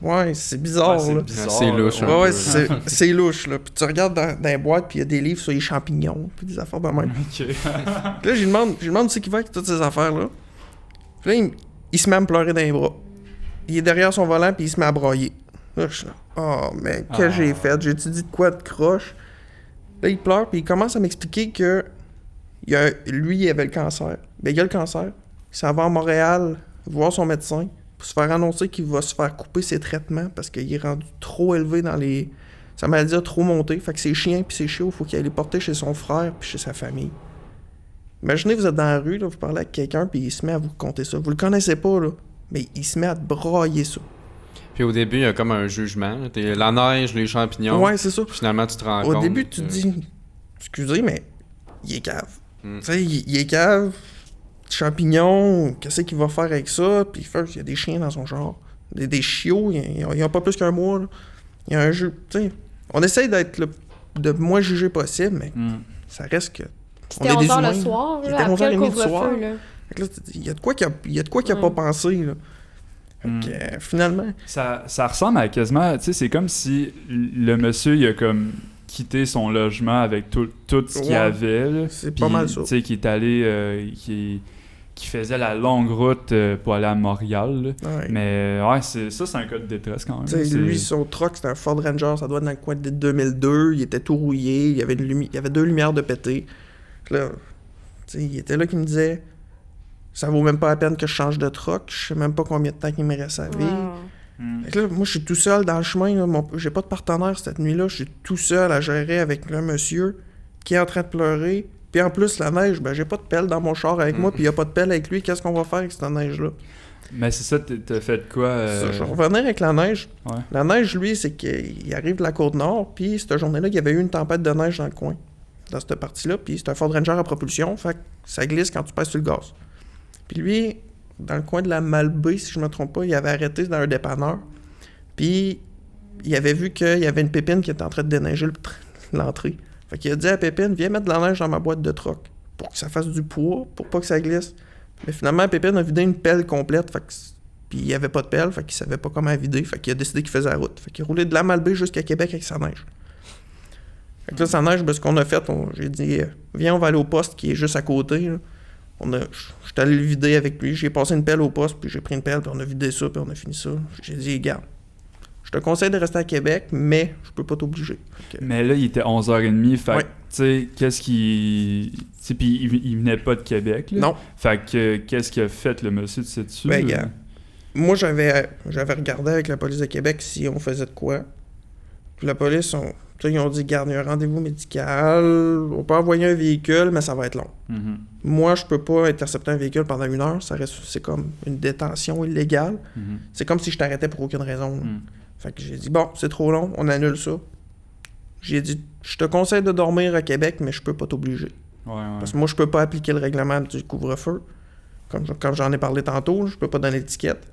Ouais, c'est bizarre, c'est là. bizarre, C'est louche, là. Ouais, c'est louche, là. Puis tu regardes dans les boîtes, puis il y a des livres sur les champignons, puis des affaires de même. OK. Puis là, je lui demande ce qu'il va avec toutes ces affaires-là. Puis là, il se met à me pleurer dans les bras. Il est derrière son volant, puis il se met à brailler. Là, je suis là, oh, mais qu'est-ce que j'ai fait? J'ai-tu dit de quoi de croche? Là, il pleure, puis il commence à m'expliquer que lui, il avait le cancer. Ben, il a le cancer. Il s'en va à Montréal voir son médecin pour se faire annoncer qu'il va se faire couper ses traitements parce qu'il est rendu trop élevé dans les... Sa maladie a trop monté. Fait que ses chiens puis ses chiots, il faut qu'il aille les porter chez son frère puis chez sa famille. Imaginez, vous êtes dans la rue, là, vous parlez avec quelqu'un puis il se met à vous conter ça. Vous le connaissez pas, là, mais il se met à te brailler ça. Puis au début, il y a comme un jugement. Là. La neige, les champignons. Ouais, c'est ça. Puis finalement, tu te rends Au compte. début, tu te dis, excusez, mais il est cave. Mm. Tu sais, il est cave, champignons, qu'est-ce qu'il va faire avec ça? Puis first, il y a des chiens dans son char. Des chiots, ils ont pas plus qu'un mois. Là. Il y a un jeu, tu sais. On essaye d'être de moins juger possible, mais ça reste que. C'était 11h le soir, Il là, était après le 11h30 du soir. couvre-feu, là. Fait que là, tu te dis, il y a de quoi qu'il a pas pensé, là. Fait que, finalement... Ça ressemble à quasiment... Tu sais, c'est comme si le monsieur, il a comme quitté son logement avec tout ce qu'il y avait. Là. C'est Puis, pas mal ça. Tu sais, qui est allé... qui faisait la longue route pour aller à Montréal. Là. Ouais. Mais ouais, c'est un cas de détresse quand même. Tu sais, lui, son truck, c'était un Ford Ranger, ça doit être dans le coin de 2002. Il était tout rouillé, il y avait 2 lumières de pété. Là, tu sais, il était là qui me disait... Ça vaut même pas la peine que je change de truck. Je sais même pas combien de temps qu'il me reste à vivre. Fait que là, moi, je suis tout seul dans le chemin. Là, j'ai pas de partenaire cette nuit-là. Je suis tout seul à gérer avec un monsieur qui est en train de pleurer. Puis en plus, la neige, ben j'ai pas de pelle dans mon char avec moi. Puis il y a pas de pelle avec lui. Qu'est-ce qu'on va faire avec cette neige-là? Mais c'est ça, t'as fait quoi? Ça, je vais revenir avec la neige. Ouais. La neige, lui, c'est qu'il arrive de la Côte-Nord. Puis cette journée-là, il y avait eu une tempête de neige dans le coin. Dans cette partie-là. Puis c'est un Ford Ranger à propulsion. Fait que ça glisse quand tu passes sur le gaz. Puis lui, dans le coin de la Malbaie, si je me trompe pas, il avait arrêté dans un dépanneur. Puis il avait vu qu'il y avait une Pépine qui était en train de déneiger l'entrée. Fait qu'il a dit à Pépine, viens mettre de la neige dans ma boîte de troc pour que ça fasse du poids, pour pas que ça glisse. Mais finalement, Pépine a vidé une pelle complète. Puis il n'y avait pas de pelle, fait qu'il savait pas comment vider. Fait qu'il a décidé qu'il faisait la route. Fait qu'il roulait de la Malbaie jusqu'à Québec avec sa neige. Fait que là, sa neige, ben, ce qu'on a fait, j'ai dit, viens, on va aller au poste qui est juste à côté. Là. J'étais allé le vider avec lui. J'ai passé une pelle au poste, puis j'ai pris une pelle, puis on a vidé ça, puis on a fini ça. J'ai dit, regarde, je te conseille de rester à Québec, mais je peux pas t'obliger. Mais là, il était 11h30, fait Ouais. tu sais, qu'est-ce qui... Tu sais, puis il venait pas de Québec, là. Non. Fait que, qu'est-ce qu'il a fait, le monsieur, tu sais-tu? Ben, regarde, moi, j'avais regardé avec la police de Québec si on faisait de quoi. Puis la police, ils ont dit, garde, il y a un rendez-vous médical, on peut envoyer un véhicule, mais ça va être long. Mhm. Moi, je peux pas intercepter un véhicule pendant 1 heure, c'est comme une détention illégale. Mhm. C'est comme si je t'arrêtais pour aucune raison. Mhm. Fait que j'ai dit, bon, c'est trop long, on annule ça. J'ai dit, je te conseille de dormir à Québec, mais je peux pas t'obliger. Ouais, ouais. Parce que moi, je peux pas appliquer le règlement du couvre-feu. Comme j'en ai parlé tantôt, je peux pas donner l'étiquette.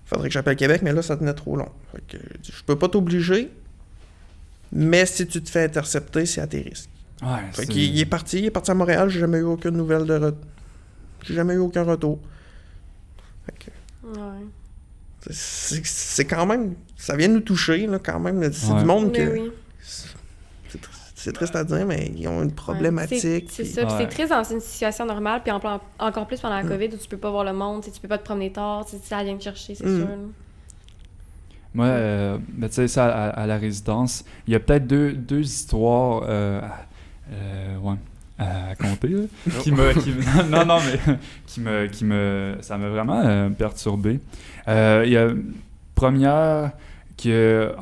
Faudrait que j'appelle Québec, mais là, ça tenait trop long. Fait que j'ai dit, je peux pas t'obliger, mais si tu te fais intercepter, c'est à tes risques. Ouais, Fait qu'il est parti à Montréal, j'ai jamais eu aucune nouvelle j'ai jamais eu aucun retour. Fait que Ouais. c'est quand même... Ça vient nous toucher, là, quand même. C'est Ouais. du monde Mais que... oui. C'est triste à dire, mais ils ont une problématique. C'est puis- ça. Puis Ouais. c'est triste dans une situation normale, puis encore plus pendant la COVID où tu peux pas voir le monde, tu peux pas te promener tard, ça vient te chercher, c'est sûr. là. Moi, ben, tu sais, ça, à la résidence, il y a peut-être deux histoires ouais, à compter, là, non, mais ça m'a vraiment perturbé. Il y a première que,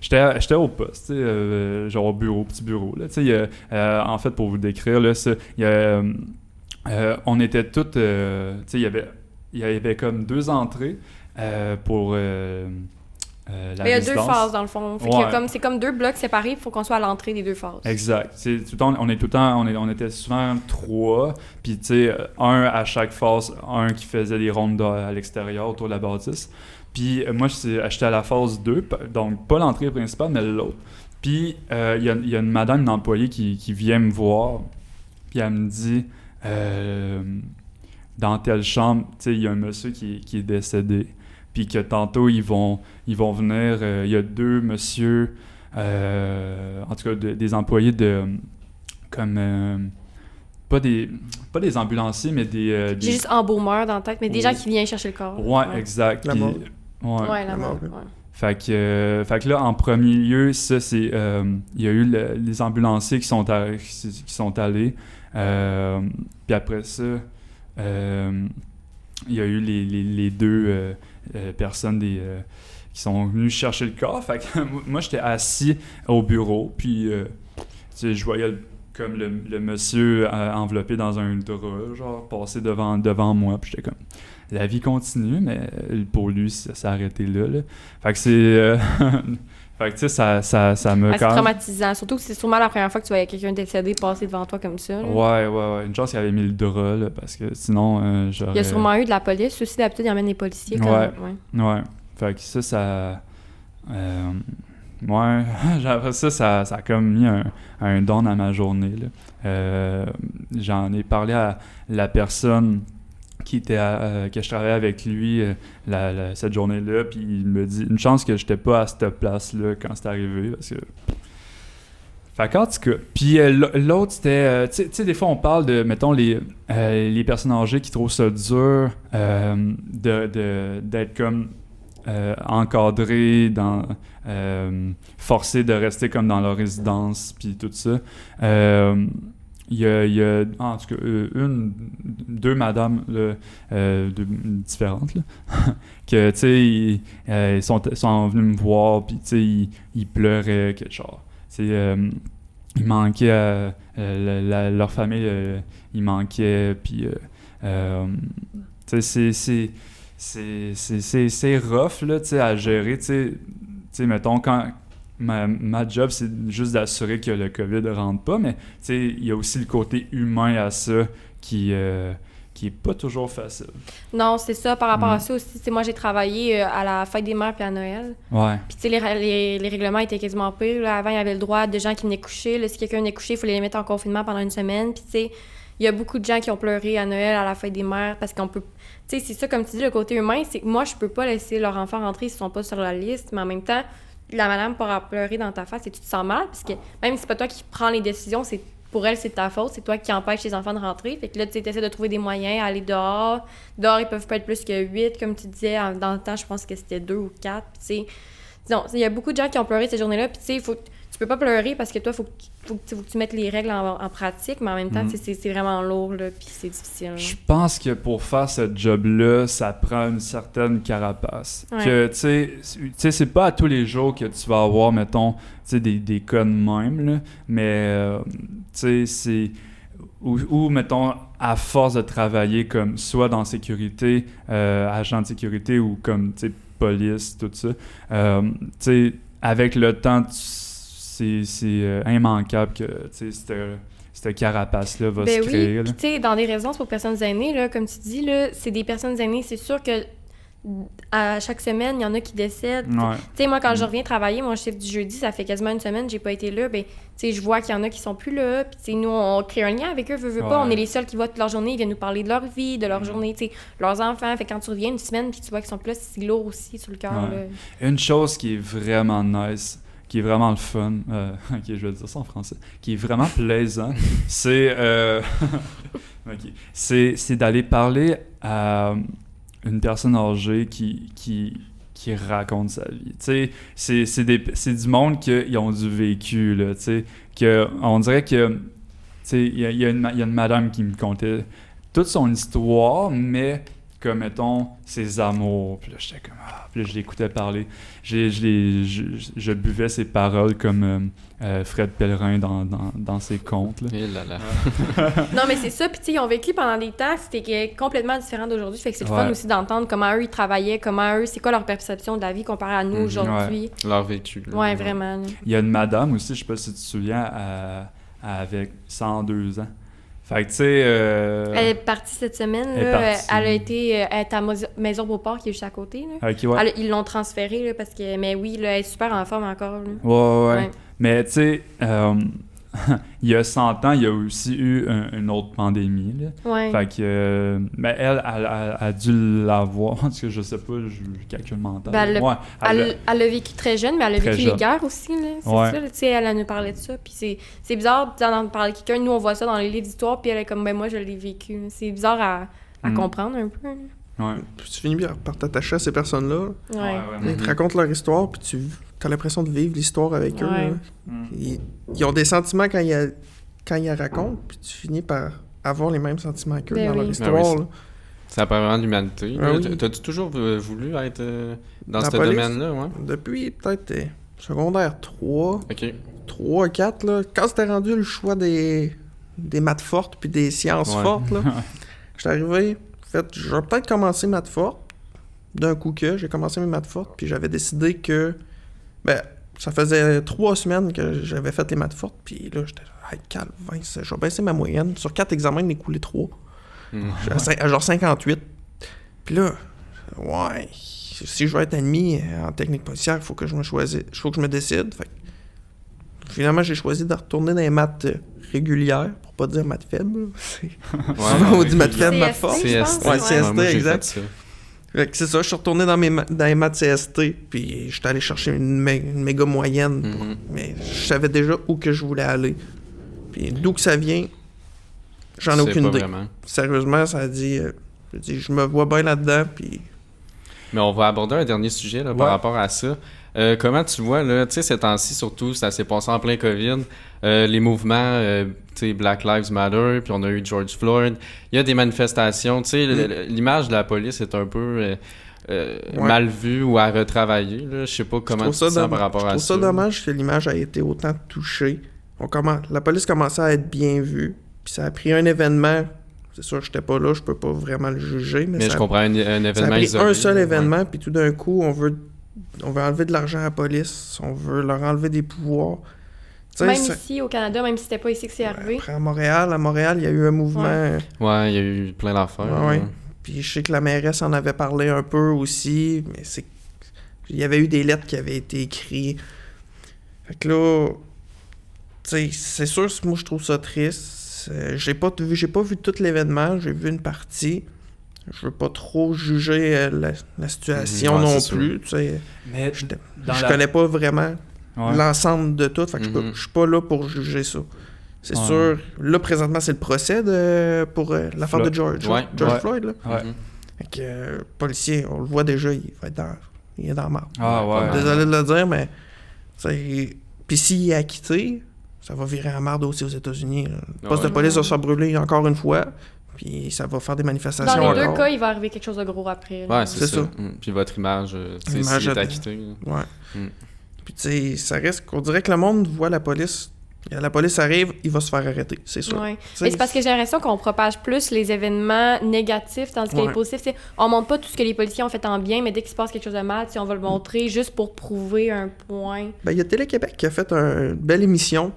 j'étais au poste, tu sais, genre au bureau, petit bureau, là, tu sais, en fait, pour vous décrire, là, on était toutes, tu sais, il y avait comme 2 entrées, pour la Mais il y a 2 résidence. phases dans le fond. Fait Ouais. c'est comme 2 blocs séparés, il faut qu'on soit à l'entrée des 2 phases. Exact. C'est tout le temps, on était souvent 3, puis tu sais, un à chaque phase, un qui faisait des rondes à l'extérieur autour de la bâtisse. Puis moi, j'étais à la phase 2, donc pas l'entrée principale, mais l'autre. Puis il y a une madame, une employée qui vient me voir, puis elle me dit, dans telle chambre, tu sais, il y a un monsieur qui est décédé. Puis que tantôt, ils vont venir, il y a 2 messieurs, en tout cas des employés de, comme, pas des ambulanciers, mais des... J'ai juste embaumeur dans la tête, mais des gens qui viennent chercher le corps. Ouais, exact. La Puis- morgue. Ouais, la mort. morgue. Ouais. Fait que là, en premier lieu, ça, c'est... il y a eu les ambulanciers qui sont allés. Puis après ça, il y a eu les 2 personnes qui sont venues chercher le corps. Fait que moi, j'étais assis au bureau, puis tu sais, je voyais comme le monsieur enveloppé dans un drap, genre, passer devant moi, puis j'étais comme... la vie continue, mais pour lui, ça s'est arrêté là. Fait que c'est... fait que tu sais, ça me C'est traumatisant. Surtout que c'est sûrement la première fois que tu voyais quelqu'un décédé passer devant toi comme ça. Là. Ouais. Une chance qu'il avait mis le drap, là, parce que sinon, j'aurais... Il y a sûrement eu de la police aussi. D'habitude, il emmène des policiers. Ouais. Fait que ça... ouais, après ça a comme mis un don à ma journée. Là. J'en ai parlé à la personne qui était que je travaillais avec lui cette journée-là, puis il me dit une chance que j'étais pas à cette place-là quand c'est arrivé, parce que... Fait qu'en tout cas, puis l'autre c'était, tu sais des fois on parle de, mettons, les personnes âgées qui trouvent ça dur d'être comme encadrés, forcés de rester comme dans leur résidence, puis tout ça. Il y a en tout cas deux madames là, différentes là, que tu sais ils sont venus me voir, puis tu sais ils pleuraient quelque chose. Il manquait leur famille, il manquait, puis tu sais c'est rough là, tu sais, à gérer, tu sais mettons quand ma job c'est juste d'assurer que le COVID ne rentre pas, mais tu sais il y a aussi le côté humain à ça qui est pas toujours facile. Non, c'est ça. Par rapport à ça aussi, tu sais, moi j'ai travaillé à la fête des mères puis à Noël. Ouais. Puis tu sais les règlements étaient quasiment pires. Là. Avant, il y avait le droit de gens qui venaient coucher. Là, si quelqu'un venait coucher, il fallait les mettre en confinement pendant une semaine. Puis tu sais, il y a beaucoup de gens qui ont pleuré à Noël, à la fête des mères, parce qu'on peut... Tu sais, c'est ça, comme tu dis, le côté humain, c'est que moi, je peux pas laisser leur enfant rentrer s'ils sont pas sur la liste, mais en même temps, la madame pourra pleurer dans ta face et tu te sens mal, parce que même si c'est pas toi qui prends les décisions, c'est pour elle, c'est ta faute, c'est toi qui empêches tes enfants de rentrer. Fait que là, tu essaies de trouver des moyens à aller dehors. Dehors, ils peuvent pas être plus que 8, comme tu disais. Dans le temps, je pense que c'était 2 ou 4. Puis, tu sais, disons, il y a beaucoup de gens qui ont pleuré cette journée-là. Puis, tu sais, tu peux pas pleurer parce que toi, faut que tu mettes les règles en pratique, mais en même temps, c'est vraiment lourd, là, puis c'est difficile. Je pense que pour faire ce job-là, ça prend une certaine carapace. Ouais. Que, tu sais, c'est pas à tous les jours que tu vas avoir, mettons, des cas de même, là, mais, tu sais, c'est... Ou, mettons, à force de travailler comme soit dans sécurité, agent de sécurité, ou comme, tu sais, police, tout ça, tu sais, avec le temps, c'est immanquable que cette carapace-là va se créer. Oui, puis tu sais, dans des résidences pour personnes aînées, là, comme tu dis, là, c'est des personnes aînées, c'est sûr que à chaque semaine, il y en a qui décèdent. Ouais. Tu sais, moi, quand je reviens travailler, mon chiffre du jeudi, ça fait quasiment une semaine, j'ai pas été là, ben, tu sais, je vois qu'il y en a qui sont plus là, puis tu sais, nous, on crée un lien avec eux, veut pas, on est les seuls qui voient toute leur journée, ils viennent nous parler de leur vie, de leur journée, tu sais, leurs enfants, fait quand tu reviens une semaine, puis tu vois qu'ils sont plus là, c'est lourd aussi sur le cœur, là. Une chose qui est vraiment nice, qui est vraiment le fun, ok, je vais dire ça en français, qui est vraiment plaisant, c'est c'est d'aller parler à une personne âgée qui raconte sa vie. Tu sais, c'est du monde qui ont du vécu, là, tu sais, que on dirait que, tu sais, il y a une madame qui me contait toute son histoire, mais comme, mettons, ses amours. Puis là, j'étais comme... puis là, je l'écoutais parler. Je buvais ses paroles comme Fred Pellerin dans ses contes. Là. Et là là. Non, mais c'est ça. Puis, tu sais, ils ont vécu pendant des temps, c'était complètement différent d'aujourd'hui. Fait que c'est le fun aussi d'entendre comment eux, ils travaillaient, comment eux, c'est quoi leur perception de la vie comparée à nous aujourd'hui. Ouais. Leur vécu. Là. Ouais, vraiment. Là. Il y a une madame aussi, je sais pas si tu te souviens, avec 102 ans. Fait que, tu sais... Elle est partie cette semaine. Là. Elle a été à Maison Beauport, qui est juste à côté. Là. Okay, ouais. Ils l'ont transférée, là, parce que... Mais oui, là, elle est super en forme encore. Là. Ouais. Mais, tu sais, il y a 100 ans, il y a aussi eu une autre pandémie. Là. Ouais. Fait que... mais elle a dû l'avoir. Parce que je sais pas, je calcule mental. Ben, elle l'a vécu très jeune, mais elle a vécu les guerres aussi. Là. C'est ça, tu sais, elle nous parlait de ça. Puis c'est bizarre d'en parler à quelqu'un. Nous, on voit ça dans les livres d'histoire, puis elle est comme, ben moi, je l'ai vécu. C'est bizarre à comprendre un peu. Là. Ouais. Puis tu finis par t'attacher à ces personnes-là. Ouais. Ils te racontent leur histoire, puis tu as l'impression de vivre l'histoire avec eux. Ils ont des sentiments quand ils racontent, puis tu finis par avoir les mêmes sentiments qu'eux dans leur histoire. Oui, ça prend vraiment l'humanité. T'as-tu toujours voulu être dans ce domaine-là? Ouais? Depuis peut-être secondaire 3, OK. 3, 4, là, quand c'était rendu le choix des maths fortes puis des sciences fortes, là, j'étais arrivé, fait, je vais peut-être commencer maths forte. D'un coup que j'ai commencé mes maths fortes, puis j'avais décidé que, ça faisait 3 semaines que j'avais fait les maths fortes, puis là, j'étais là, calme, je vais baisser ma moyenne. Sur 4 examens, il m'est coulé 3. À genre 58. Puis là, si je veux être admis en technique policière, il faut que je me choisisse, il faut que je me décide. Fait que, finalement, j'ai choisi de retourner dans les maths régulières, pour pas dire maths faibles. On dit maths faibles, maths fortes. CST, Ouais, CST, moi, j'ai exact. fait ça. Fait que c'est ça, je suis retourné dans les maths CST, puis j'étais allé chercher une méga moyenne, mais je savais déjà où que je voulais aller. Puis d'où que ça vient, j'en ai aucune idée. Vraiment. Sérieusement, ça a dit, je me vois bien là-dedans, puis... Mais on va aborder un dernier sujet là, par rapport à ça. Comment tu vois, là, tu sais, ces temps-ci, surtout, ça s'est passé en plein COVID, les mouvements, tu sais, Black Lives Matter, puis on a eu George Floyd, il y a des manifestations, tu sais, l'image de la police est un peu mal vue ou à retravailler, là. Je sais pas comment tu te sens par rapport à ça. Je trouve ça dommage que l'image ait été autant touchée. La police commençait à être bien vue, puis ça a pris un événement. C'est sûr que j'étais pas là, je peux pas vraiment le juger, mais je comprends un événement ça a pris isolé. Un seul événement, puis tout d'un coup, on veut enlever de l'argent à la police, on veut leur enlever des pouvoirs. T'sais, même ici, au Canada, même si c'était pas ici que c'est arrivé. Après, à Montréal, il y a eu un mouvement... Ouais, il y a eu plein d'affaires. Ouais. Puis je sais que la mairesse en avait parlé un peu aussi, mais il y avait eu des lettres qui avaient été écrites. Fait que là, tu sais, c'est sûr, moi je trouve ça triste. J'ai pas vu tout l'événement, j'ai vu une partie. Je veux pas trop juger la situation non plus. Mais je connais pas vraiment l'ensemble de tout. Fait que je suis pas là pour juger ça. C'est sûr. Là, présentement, c'est le procès pour l'affaire de George Floyd. Là. Fait que policier, on le voit déjà, il est dans la marde. Désolé de le dire, mais puis s'il est acquitté, ça va virer à marde aussi aux États-Unis. Le poste de police va se faire brûler encore une fois. Puis ça va faire des manifestations encore. encore. Dans les deux cas, il va arriver quelque chose de gros après. Ouais, c'est ça. Puis votre image, s'il est acquitté. Ouais. Puis tu sais, ça reste qu'on dirait que le monde voit la police. La police arrive, il va se faire arrêter, c'est sûr. Ouais. Mais c'est parce que j'ai l'impression qu'on propage plus les événements négatifs, tandis que les positifs, on montre pas tout ce que les policiers ont fait en bien, mais dès qu'il se passe quelque chose de mal, on va le montrer juste pour prouver un point. Ben, il y a Télé-Québec qui a fait une belle émission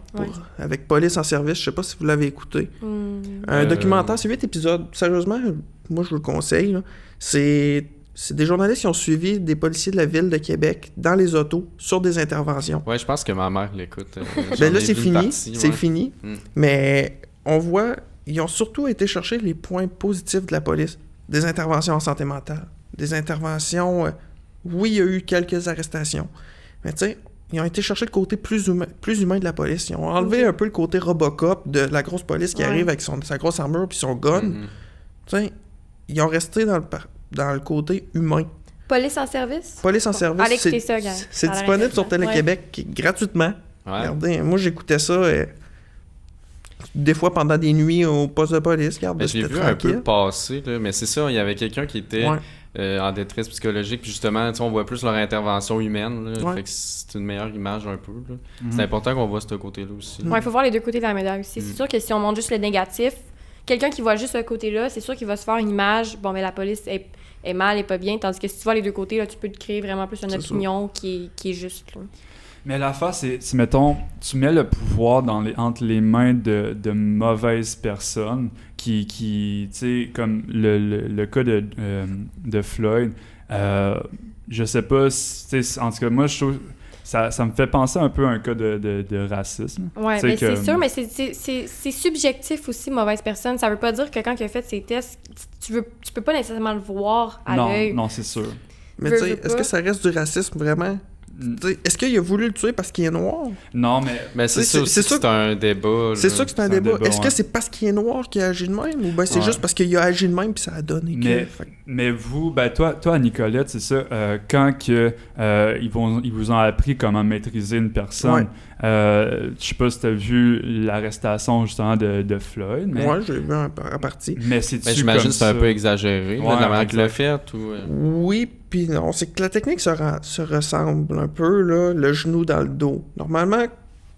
avec Police en service, je sais pas si vous l'avez écouté. Un documentaire, c'est 8 épisodes. Sérieusement, moi je vous le conseille. Là. C'est des journalistes qui ont suivi des policiers de la ville de Québec dans les autos sur des interventions. Ouais, je pense que ma mère l'écoute. Ben là, c'est fini. C'est fini. Mais on voit, ils ont surtout été chercher les points positifs de la police. Des interventions en santé mentale. Des interventions... oui, il y a eu quelques arrestations. Mais tu sais, ils ont été chercher le côté plus humain de la police. Ils ont enlevé un peu le côté Robocop de la grosse police qui arrive avec sa grosse armure puis son gun. Tu sais, ils ont resté dans le côté humain. Police en service? Police en service, c'est ça, disponible sur Télé-Québec gratuitement. Regardez, moi j'écoutais ça des fois pendant des nuits au poste de police. J'ai vu un peu passer, là, mais c'est ça, il y avait quelqu'un qui était en détresse psychologique, puis justement, on voit plus leur intervention humaine, là, fait que c'est une meilleure image un peu. Là. C'est important qu'on voit ce côté-là aussi. Ouais, il faut voir les deux côtés de la médaille aussi. C'est sûr que si on montre juste le négatif, quelqu'un qui voit juste ce côté-là, c'est sûr qu'il va se faire une image, bon, mais la police est mal, est pas bien, tandis que si tu vois les deux côtés, là, tu peux te créer vraiment plus une opinion qui est juste. Là. Mais l'affaire, c'est, mettons, tu mets le pouvoir entre les mains de mauvaises personnes qui tu sais, comme le cas de Floyd, je sais pas, en tout cas, moi, je trouve... Ça me fait penser un peu à un cas de racisme. Oui, mais c'est sûr, mais c'est subjectif aussi, mauvaise personne. Ça veut pas dire que quand il a fait ses tests, tu peux pas nécessairement le voir à l'œil. Non, c'est sûr. Mais tu sais, est-ce que ça reste du racisme vraiment? Est-ce qu'il a voulu le tuer parce qu'il est noir? Non, mais c'est sûr que c'est un débat. C'est sûr que c'est un débat. Est-ce que c'est parce qu'il est noir qu'il a agi de même? Ou bien c'est juste parce qu'il a agi de même puis ça a donné mais vous, toi, Nicolette, c'est ça, quand ils vous ont appris comment maîtriser une personne, je sais pas si tu as vu l'arrestation justement de Floyd. Mais... Ouais, j'ai vu en partie. Mais j'imagine que c'est un peu exagéré, la manière qu'il l'a fait. Oui, puis non, c'est que la technique se ressemble un peu, là, le genou dans le dos. Normalement,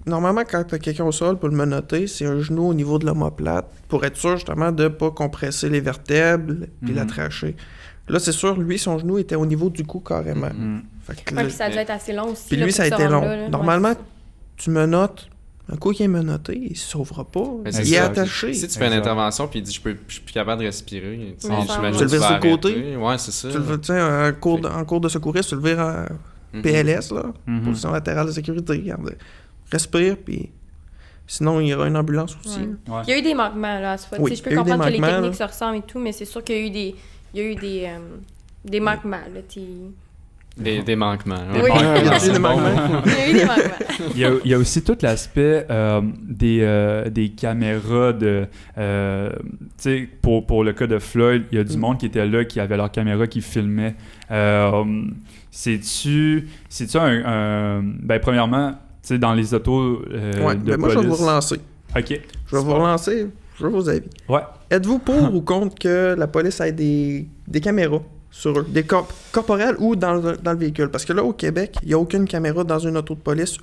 normalement, quand t'as quelqu'un au sol, pour le menotter, c'est un genou au niveau de l'omoplate, pour être sûr, justement, de pas compresser les vertèbres puis la trachée. Là, c'est sûr, lui, son genou était au niveau du cou, carrément. Fait que là, puis ça a dû être assez long aussi. puis là, lui, pour ça a se été rendre long. là, là. Normalement, Ouais, tu menottes. Un coup qui est menotté, il se sauvera pas. Mais c'est Il est ça. attaché. Si tu fais une Exact. intervention puis il dit je suis plus capable de respirer, tu sais, Ouais, j'imagine tu le que vires vas sur le côté. arrêter. Ouais, c'est ça. Tu le, tu sais, en cours de secouriste, tu le vires en PLS, là, position latérale de sécurité. Regarde. Respire, puis sinon, il y aura une ambulance aussi. Ouais. Ouais. Il y a eu des manquements, là, à ce fois. Oui, Tu sais, je il y peux a eu des comprendre que les manquements, techniques là. se ressemblent et tout, mais c'est sûr qu'il y a eu des manquements, là, Des manquements. Oui. Il y a c'est des bon. manquements. Il y a eu des manquements. Il y a aussi tout l'aspect des caméras de... tu sais, pour le cas de Floyd, il y a du monde qui était là, qui avait leur caméra, qui filmait. C'est-tu ben, premièrement, tu sais, dans les autos Ouais, de mais moi, je vais vous police... relancer. OK. Je vais vous relancer. Je veux vos avis. Ouais. Êtes-vous pour ou contre que la police ait des caméras sur eux, des corporelles ou dans le véhicule? Parce que là, au Québec, il n'y a aucune caméra dans une auto de police.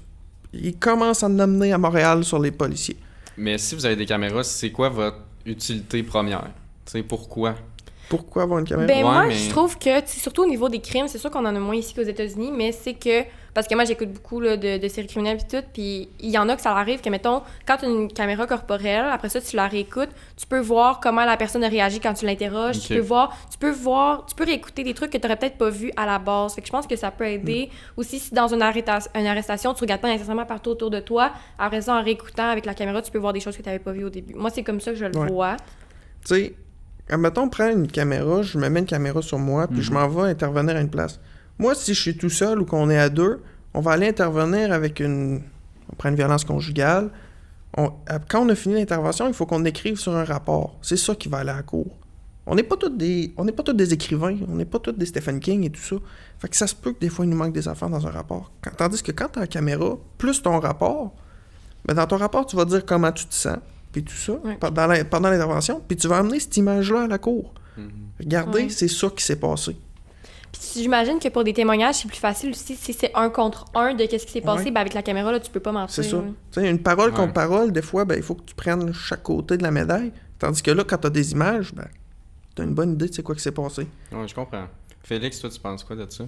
Ils commencent à en amener à Montréal sur les policiers. Mais si vous avez des caméras, c'est quoi votre utilité première? Tu sais, pourquoi? Pourquoi avoir une caméra? Ben moi, mais- je trouve que, tu sais, surtout au niveau des crimes, c'est sûr qu'on en a moins ici qu'aux États-Unis, mais c'est que, parce que moi, j'écoute beaucoup là, de séries criminelles et tout, puis il y en a que ça arrive que, mettons, quand tu as une caméra corporelle, après ça, tu la réécoutes, tu peux voir comment la personne a réagi quand tu l'interroges, Ok. tu peux réécouter des trucs que tu n'aurais peut-être pas vus à la base. Fait que je pense que ça peut aider. Aussi, si dans une arrestation, tu regardes pas nécessairement partout autour de toi, après ça, en réécoutant avec la caméra, tu peux voir des choses que tu n'avais pas vues au début. Moi, c'est comme ça que je le Ouais. vois. Tu sais, admettons, prends une caméra, je me mets une caméra sur moi, puis je m'en vais intervenir à une place. Moi, si je suis tout seul ou qu'on est à deux, on va aller intervenir avec on prend une violence conjugale. Quand on a fini l'intervention, il faut qu'on écrive sur un rapport. C'est ça qui va aller à la cour. On n'est pas tous des écrivains, on n'est pas tous des Stephen King et tout ça. Fait que ça se peut que des fois, il nous manque des affaires dans un rapport. Tandis que quand tu as la caméra, plus ton rapport, ben dans ton rapport, tu vas dire comment tu te sens, puis tout ça, Ouais. pendant l'intervention, puis tu vas amener cette image-là à la cour. Regardez, Ouais. c'est ça qui s'est passé. Puis j'imagine que pour des témoignages, c'est plus facile aussi si c'est 1 contre 1 de qu'est-ce qui s'est passé. Ouais. Ben avec la caméra, là, tu peux pas mentir. C'est ça. là. Tu sais, une parole Ouais. contre parole, des fois, ben, il faut que tu prennes chaque côté de la médaille. Tandis que là, quand tu as des images, ben, tu as une bonne idée de c'est quoi qui s'est passé. Ouais, je comprends. Félix, toi, tu penses quoi de ça?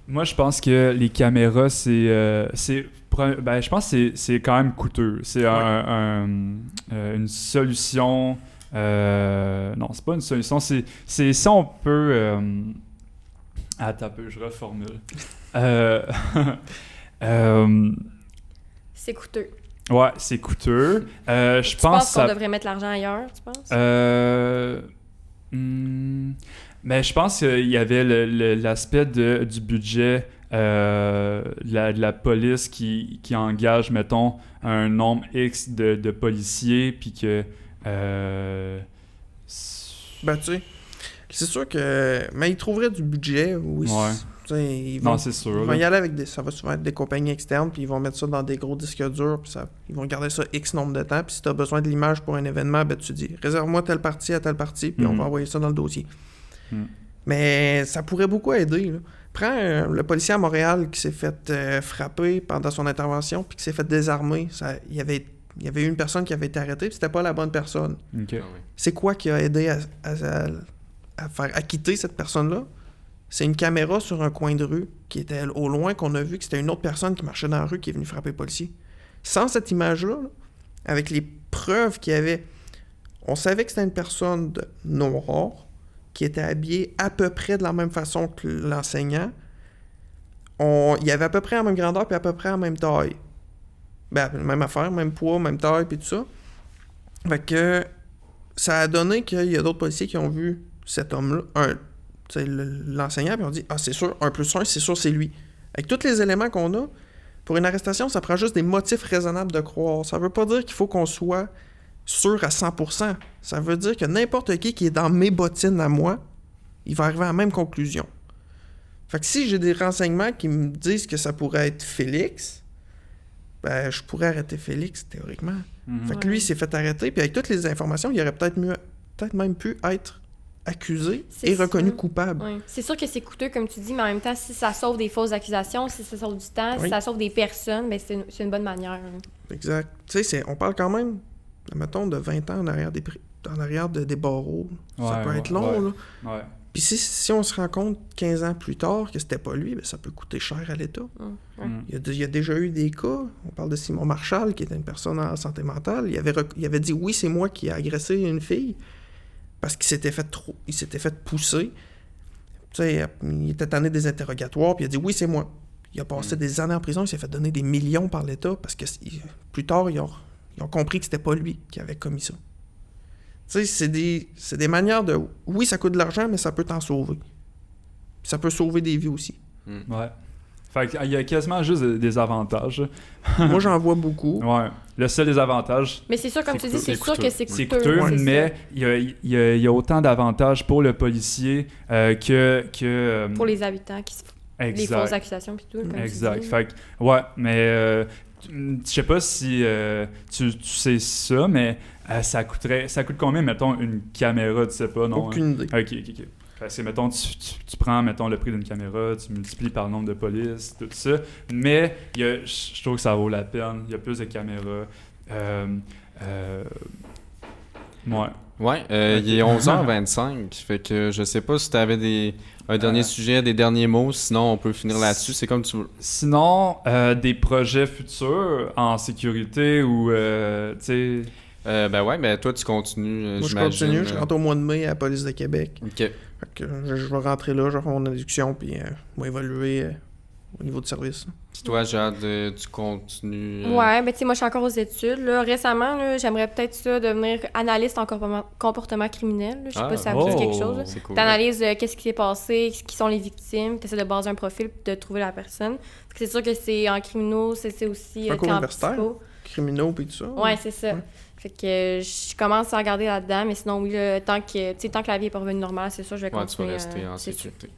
Moi, je pense que les caméras, ben, je pense que c'est quand même coûteux. C'est une solution. Non, c'est pas une solution. C'est si on peut. Attends un peu, je reformule. C'est coûteux. Ouais, c'est coûteux. Je Tu pense penses qu'on devrait mettre l'argent ailleurs, tu penses? Mais je pense qu'il y avait l'aspect du budget de la police qui engage, mettons, un nombre X de policiers, puis que... Ben, tu sais, c'est sûr que. Mais ils trouveraient du budget, oui. Ouais. Tu sais, ils vont, Non, c'est sûr. ils vont là. y aller avec ça va souvent être des compagnies externes, puis ils vont mettre ça dans des gros disques durs, puis ils vont garder ça X nombre de temps, puis si tu as besoin de l'image pour un événement, ben tu dis réserve-moi telle partie à telle partie, puis on va envoyer ça dans le dossier. Mais ça pourrait beaucoup aider. Là. Prends le policier à Montréal qui s'est fait frapper pendant son intervention, puis qui s'est fait désarmer. Il y avait eu une personne qui avait été arrêtée, puis c'était pas la bonne personne. OK. Ah ouais. C'est quoi qui a aidé à faire acquitter cette personne-là? C'est une caméra sur un coin de rue qui était au loin, qu'on a vu que c'était une autre personne qui marchait dans la rue qui est venue frapper le policier. Sans cette image-là, là, avec les preuves qu'il y avait, on savait que c'était une personne noire qui était habillée à peu près de la même façon que l'enseignant. Il avait à peu près la même grandeur puis à peu près la même taille. Ben, même affaire, même poids, même taille puis tout ça. Fait que ça a donné qu'il y a d'autres policiers qui ont vu cet homme-là, l'enseignant, puis on dit « Ah, c'est sûr, 1 plus 1, c'est sûr, c'est lui. » Avec tous les éléments qu'on a, pour une arrestation, ça prend juste des motifs raisonnables de croire. Ça veut pas dire qu'il faut qu'on soit sûr à 100%. Ça veut dire que n'importe qui est dans mes bottines à moi, il va arriver à la même conclusion. Fait que si j'ai des renseignements qui me disent que ça pourrait être Félix, ben, je pourrais arrêter Félix, théoriquement. Fait que lui, il s'est fait arrêter, puis avec toutes les informations, il aurait peut-être même pu être accusé C'est et reconnu ça. coupable. Ouais. C'est sûr que c'est coûteux, comme tu dis, mais en même temps, si ça sauve des fausses accusations, si ça sauve du temps, Oui. si ça sauve des personnes, ben c'est une bonne manière. Là. Exact. Tu sais, on parle quand même, mettons, de 20 ans en arrière des barreaux. Ça Ouais, peut ouais, être long, là. Ouais. Puis si on se rend compte 15 ans plus tard que c'était pas lui, ben ça peut coûter cher à l'État. Ouais. Il y a déjà eu des cas, on parle de Simon Marshall, qui était une personne en santé mentale, il avait dit « oui, c'est moi qui ai agressé une fille », parce qu'il s'était fait pousser. Tu sais, il était tanné des interrogatoires, puis il a dit « oui, c'est moi ». Il a passé des années en prison, il s'est fait donner des millions par l'État, parce que plus tard, ils ont compris que c'était pas lui qui avait commis ça. Tu sais, c'est des manières de... Oui, ça coûte de l'argent, mais ça peut t'en sauver. Ça peut sauver des vies aussi. Ouais. Fait qu'il y a quasiment juste des avantages. Moi, j'en vois beaucoup. Ouais. Le seul désavantage, Mais c'est sûr, comme tu dis, c'est sûr que c'est coûteux. c'est coûteux, c'est mais il y a autant d'avantages pour le policier que pour les habitants qui se font les exact. fausses accusations puis tout. Comme Exact. Tu dis. Fait que, ouais, mais je sais pas si tu sais ça, mais ça coûte combien, mettons, une caméra, tu sais pas, non? Aucune idée. Ok. Fait que mettons, tu prends, mettons, le prix d'une caméra, tu multiplies par le nombre de polices, tout ça, mais je trouve que ça vaut la peine. Il y a plus de caméras. Ouais. Ouais, il est 11h25, fait que je sais pas si tu avais un dernier sujet, des derniers mots, sinon on peut finir là-dessus, c'est comme tu veux. Sinon, des projets futurs en sécurité ou, tu sais... Ben toi tu continues, Moi, je j'imagine. continue. Je rentre au mois de mai à la police de Québec. OK. Fait que je vais rentrer là, je vais faire mon induction, puis je vais évoluer au niveau de service. Puis toi, Jade, tu continues... Ouais, ben tu sais, moi, je suis encore aux études. Là. Récemment, là, j'aimerais peut-être ça, devenir analyste en comportement criminel. Là. Je sais pas si ça vous dit quelque chose. C'est cool. T'analyses qu'est-ce qui s'est passé, qui sont les victimes, t'essaies de baser un profil puis de trouver la personne. Fait que c'est sûr que c'est en criminaux, c'est aussi C'est un cours en universitaire? psycho. Criminaux, puis tout ça. Ouais, c'est ça. Ouais. Fait que je commence à regarder là-dedans, mais sinon, oui, là, tant que la vie est pas revenue normale, c'est sûr, je vais Ouais, tu vas continuer. rester en c'est sûr. sécurité.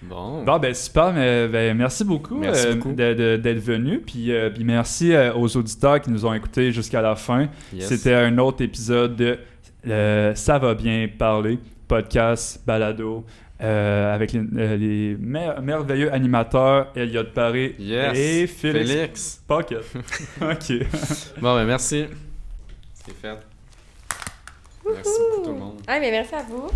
Bon. Bon, ben super, mais merci beaucoup, Merci beaucoup. d'être venu. Puis merci aux auditeurs qui nous ont écoutés jusqu'à la fin. Yes. C'était un autre épisode de Ça va bien parler, podcast, balado, avec les merveilleux animateurs Elliot Paré Yes. et Félix Pocket. OK. Bon, ben merci. C'est fait. Merci beaucoup tout le monde. Ah, mais merci à vous.